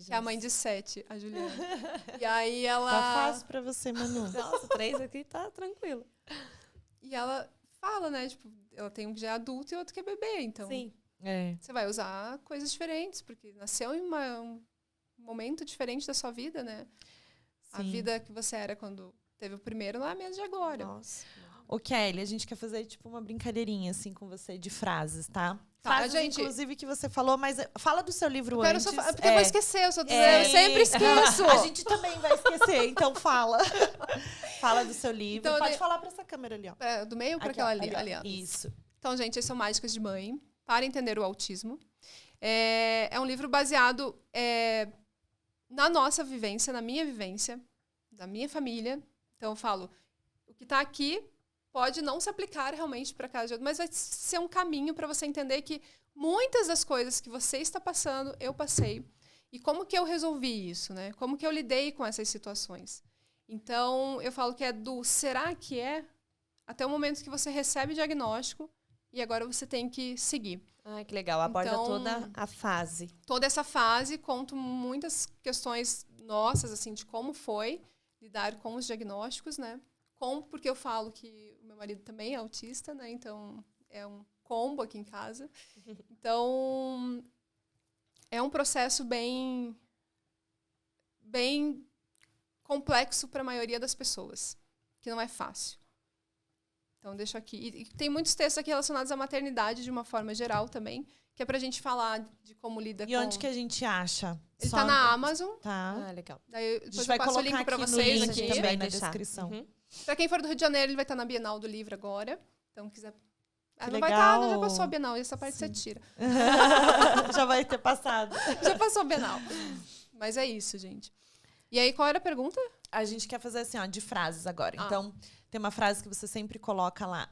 que é a mãe de 7, a Juliana. E aí ela... Tá fácil pra você, Manu. Nossa, 3 aqui tá tranquilo. E ela fala, né? Tipo, ela tem um que já é adulto e outro que é bebê. Então, Sim. você vai usar coisas diferentes. Porque nasceu em um momento diferente da sua vida, né? Sim. A vida que você era quando teve o primeiro não é a mesma de agora. Nossa. Ô, Kelly, a gente quer fazer, tipo, uma brincadeirinha, assim, com você, de frases, tá? Tá, Frases, gente... inclusive, que você falou, mas fala do seu livro Eu quero antes. só porque eu vou esquecer, eu sempre esqueço. A gente também vai esquecer, então fala. Fala do seu livro. Então, Pode falar pra essa câmera ali, ó. Do meio para Aqui, aquela ó, ali, ó. ali, ó. Isso. Então, gente, esse é o Mágicas de Mãe, para entender o autismo. É um livro baseado na nossa vivência, na minha vivência, da minha família. Então, eu falo, o que está aqui pode não se aplicar realmente para casa de outro, mas vai ser um caminho para você entender que muitas das coisas que você está passando, eu passei. E como que eu resolvi isso, né? Como que eu lidei com essas situações. Então, eu falo que é do será que é até o momento que você recebe o diagnóstico e agora você tem que seguir. Ai, que legal. Aborda Então, toda a fase. Toda essa fase, conto muitas questões nossas, assim, de como foi lidar com os diagnósticos, né? Porque eu falo que o meu marido também é autista, né? Então, é um combo aqui em casa. Então, é um processo bem complexo para a maioria das pessoas, que não é fácil. Então, deixo aqui. E tem muitos textos aqui relacionados à maternidade, de uma forma geral também, que é pra gente falar de como lida com... E onde que a gente acha? Ele tá na Amazon. Tá. Ah, legal. Daí A depois gente eu vai passo o colocar link pra aqui no vocês link aqui. também Vai na deixar. descrição. Uhum. Pra quem for do Rio de Janeiro, ele vai estar na Bienal do Livro agora. Então, quiser... Que não vai estar, legal. já passou a Bienal. Essa parte você tira. Já vai ter passado. Já passou a Bienal. Mas é isso, gente. E aí, qual era a pergunta? A gente quer fazer assim, ó, de frases agora. Então, tem uma frase que você sempre coloca lá.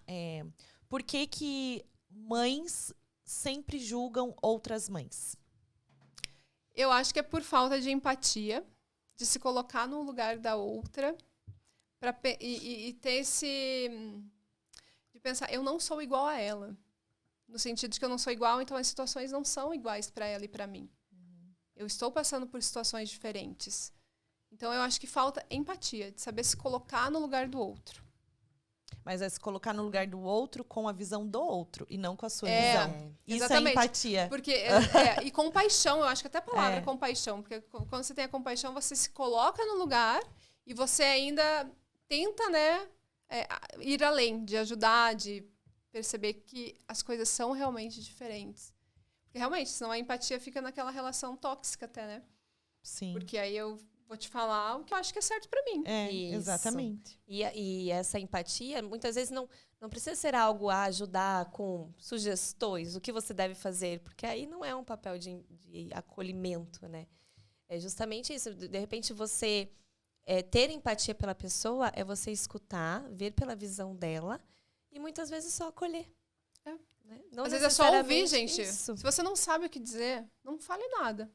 Por que mães sempre julgam outras mães? Eu acho que é por falta de empatia, de se colocar no lugar da outra e ter esse... de pensar, eu não sou igual a ela. No sentido de que eu não sou igual, então as situações não são iguais para ela e para mim. Eu estou passando por situações diferentes. Então, eu acho que falta empatia, de saber se colocar no lugar do outro. Mas é se colocar no lugar do outro com a visão do outro e não com a sua É, visão. Isso exatamente. é empatia. Porque, e compaixão, eu acho que até a palavra compaixão. Porque quando você tem a compaixão, você se coloca no lugar e você ainda tenta, né, ir além, de ajudar, de perceber que as coisas são realmente diferentes. Porque realmente, senão a empatia fica naquela relação tóxica até, né? Sim. Porque aí eu vou te falar o que eu acho que é certo pra mim. Isso. Exatamente. E essa empatia, muitas vezes, não precisa ser algo a ajudar com sugestões, o que você deve fazer, porque aí não é um papel de acolhimento, né? É justamente isso. De repente, você ter empatia pela pessoa é você escutar, ver pela visão dela e muitas vezes só acolher. Né? Não Às vezes é só ouvir, necessariamente gente. isso. Se você não sabe o que dizer, não fale nada.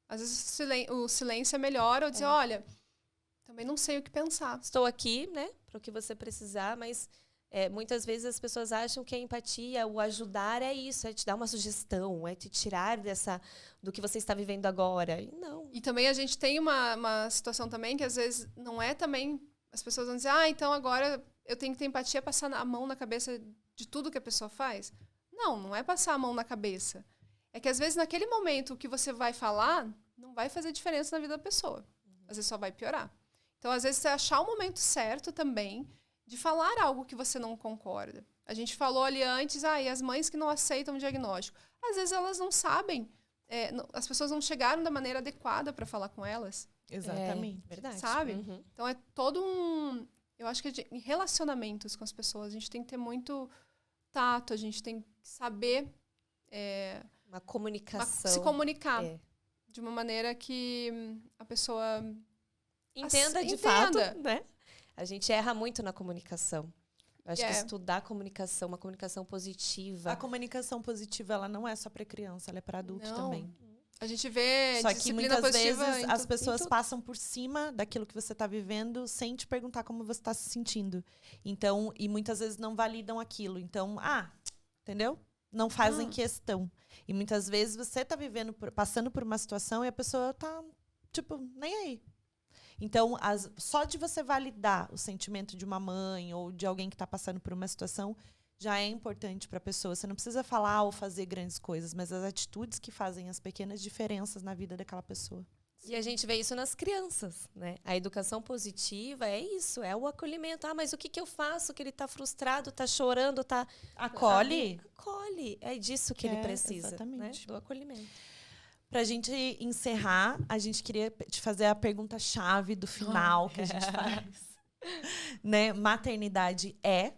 Às vezes o silêncio é melhor, ou dizer, olha, também não sei o que pensar. Estou aqui, né, para o que você precisar, mas muitas vezes as pessoas acham que a empatia, o ajudar é isso, é te dar uma sugestão, é te tirar do que você está vivendo agora. E não. E também a gente tem uma situação também que às vezes não é também... As pessoas vão dizer, então agora eu tenho que ter empatia, passar a mão na cabeça de tudo que a pessoa faz. Não é passar a mão na cabeça. É que às vezes naquele momento o que você vai falar não vai fazer diferença na vida da pessoa. Às vezes só vai piorar. Então, às vezes, você achar o momento certo também de falar algo que você não concorda. A gente falou ali antes, e as mães que não aceitam o diagnóstico. Às vezes, elas não sabem, as pessoas não chegaram da maneira adequada para falar com elas. Exatamente. Verdade. Sabe? Uhum. Então, é todo um... Eu acho que em relacionamentos com as pessoas, a gente tem que ter muito tato, a gente tem que saber Uma comunicação. se comunicar É. de uma maneira que a pessoa Entenda de entenda. fato, né? A gente erra muito na comunicação. Eu acho que estudar a comunicação, uma comunicação positiva. A comunicação positiva, ela não é só para criança, ela é para adulto Não. também. A gente vê Só que disciplina muitas positiva vezes em as tudo. pessoas passam por cima daquilo que você está vivendo sem te perguntar como você está se sentindo. Então, e muitas vezes não validam aquilo. Então, entendeu? Não fazem questão. E muitas vezes você está passando por uma situação e a pessoa tá, tipo, nem aí. Então, só de você validar o sentimento de uma mãe ou de alguém que está passando por uma situação já é importante para a pessoa. Você não precisa falar ou fazer grandes coisas, mas as atitudes que fazem as pequenas diferenças na vida daquela pessoa. E a gente vê isso nas crianças, né? A educação positiva é isso, é o acolhimento. Mas o que eu faço que ele tá frustrado, tá chorando, tá... Acolhe. Acolhe. É disso que ele precisa, exatamente. né? Do acolhimento. Pra gente encerrar, a gente queria te fazer a pergunta-chave do final que a gente faz. Né? Maternidade é...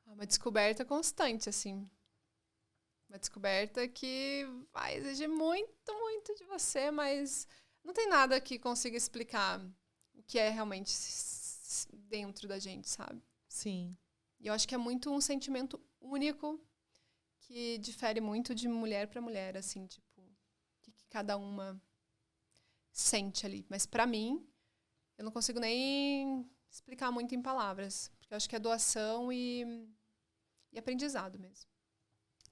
Uma descoberta constante, assim. Uma descoberta que vai exigir muito, muito de você, mas não tem nada que consiga explicar o que é realmente dentro da gente, sabe? Sim. E eu acho que é muito um sentimento único que difere muito de mulher para mulher, assim, tipo, o que cada uma sente ali. Mas para mim, eu não consigo nem explicar muito em palavras, porque eu acho que é doação e aprendizado mesmo.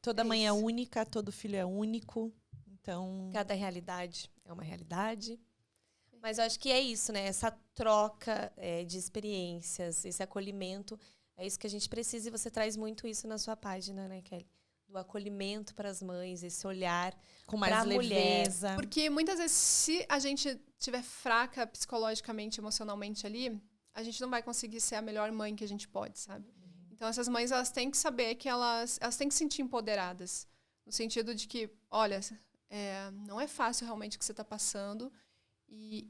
Toda mãe é única, todo filho é único. Então, cada realidade é uma realidade. Mas eu acho que é isso, né? Essa troca de experiências, esse acolhimento, é isso que a gente precisa. E você traz muito isso na sua página, né, Kelly? Do acolhimento para as mães, esse olhar com mais pra leveza. mulher. Porque muitas vezes, se a gente estiver fraca psicologicamente, emocionalmente ali, a gente não vai conseguir ser a melhor mãe que a gente pode, sabe? Então, essas mães, elas têm que saber que elas têm que se sentir empoderadas. No sentido de que, olha, não é fácil realmente o que você está passando. E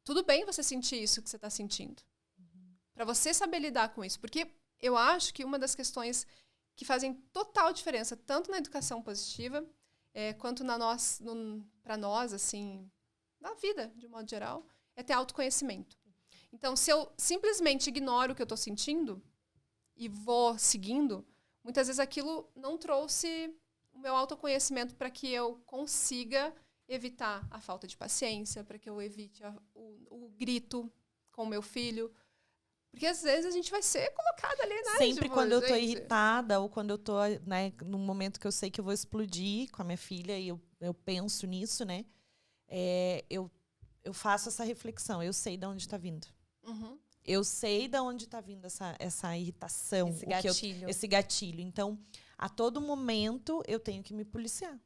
tudo bem você sentir isso que você está sentindo. Para você saber lidar com isso. Porque eu acho que uma das questões que fazem total diferença, tanto na educação positiva, quanto para nós, assim, na vida, de um modo geral, é ter autoconhecimento. Então, se eu simplesmente ignoro o que eu estou sentindo e vou seguindo, muitas vezes aquilo não trouxe o meu autoconhecimento para que eu consiga evitar a falta de paciência, para que eu evite o grito com o meu filho. Porque às vezes a gente vai ser colocada ali, né? Sempre tipo, quando eu tô gente, irritada ou quando eu tô, né, num momento que eu sei que eu vou explodir com a minha filha e eu penso nisso, né? Eu faço essa reflexão. Eu sei de onde tá vindo. Uhum. Eu sei de onde tá vindo essa irritação. Esse gatilho. Esse gatilho. Então, a todo momento, eu tenho que me policiar.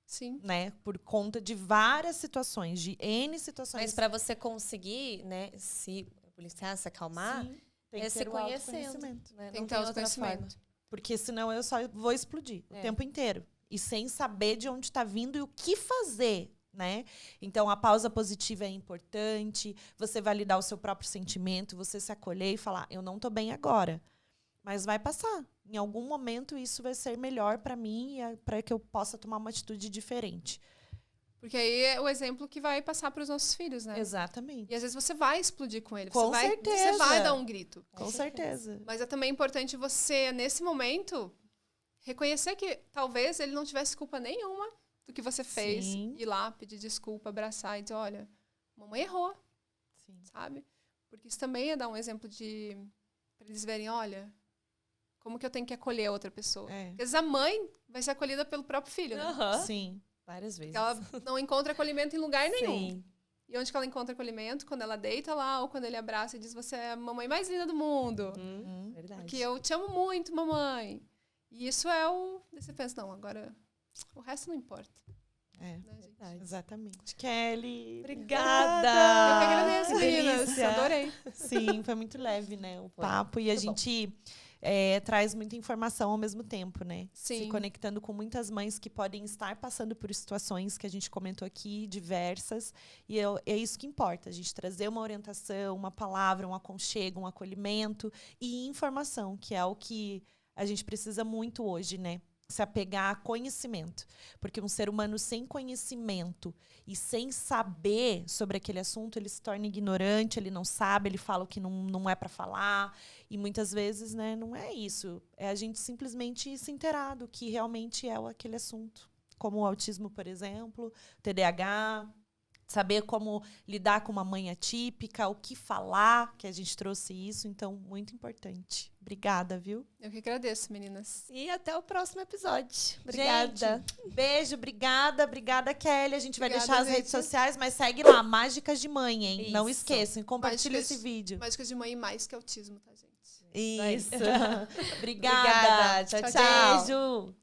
Sim. Né? Por conta de várias situações, de N situações. Mas para você conseguir, né, se policiar, se acalmar, Sim, tem que se ter o conhecendo. autoconhecimento. Né? Tem Não que ter tem outra autoconhecimento. forma. Porque senão eu só vou explodir o tempo inteiro. E sem saber de onde está vindo e o que fazer, né? Então, a pausa positiva é importante. Você validar o seu próprio sentimento, você se acolher e falar, eu não tô bem agora. Mas vai passar. Em algum momento, isso vai ser melhor para mim, para que eu possa tomar uma atitude diferente. Porque aí é o exemplo que vai passar para os nossos filhos, né? Exatamente. E às vezes você vai explodir com ele. Com Você certeza. vai dar um grito. Com certeza. Mas é também importante você, nesse momento, reconhecer que talvez ele não tivesse culpa nenhuma do que você fez. Sim. Ir lá, pedir desculpa, abraçar e dizer, olha, mamãe errou, Sim. sabe? Porque isso também é dar um exemplo para eles verem, olha, como que eu tenho que acolher a outra pessoa. Porque às vezes a mãe vai ser acolhida pelo próprio filho, né? Uhum. Sim. Várias vezes. Porque ela não encontra acolhimento em lugar nenhum. Sim. E onde que ela encontra acolhimento? Quando ela deita lá, ou quando ele abraça e diz, você é a mamãe mais linda do mundo. Verdade. Porque eu te amo muito, mamãe. E isso é o... Daí você pensa, não, agora o resto não importa. né, gente? Exatamente. Kelly. Obrigada! Eu que agradeço, meninas. delícia. Adorei. Sim, foi muito leve, né? O Foi. papo. E a Muito bom. gente traz muita informação ao mesmo tempo, né? Se Sim. conectando com muitas mães que podem estar passando por situações que a gente comentou aqui, diversas. E é isso que importa, a gente trazer uma orientação, uma palavra, um aconchego, um acolhimento e informação, que é o que a gente precisa muito hoje, né? Se apegar a conhecimento. Porque um ser humano sem conhecimento e sem saber sobre aquele assunto, ele se torna ignorante, ele não sabe, ele fala o que não é para falar. E muitas vezes, né, não é isso. É a gente simplesmente se inteirar do que realmente é aquele assunto. Como o autismo, por exemplo, TDAH, saber como lidar com uma mãe atípica, o que falar, que a gente trouxe isso. Então, muito importante. Obrigada, viu? Eu que agradeço, meninas. E até o próximo episódio. Obrigada. Gente, beijo, obrigada. Obrigada, Kelly. A gente vai Obrigada, deixar as gente. redes sociais, mas segue lá, Mágicas de Mãe, hein? Não Isso. esqueçam, compartilha Mágicas- esse vídeo. Mágicas de mãe mais que autismo, tá, gente? Isso. Obrigada. Obrigada. Tchau, Tchau, tchau. Beijo.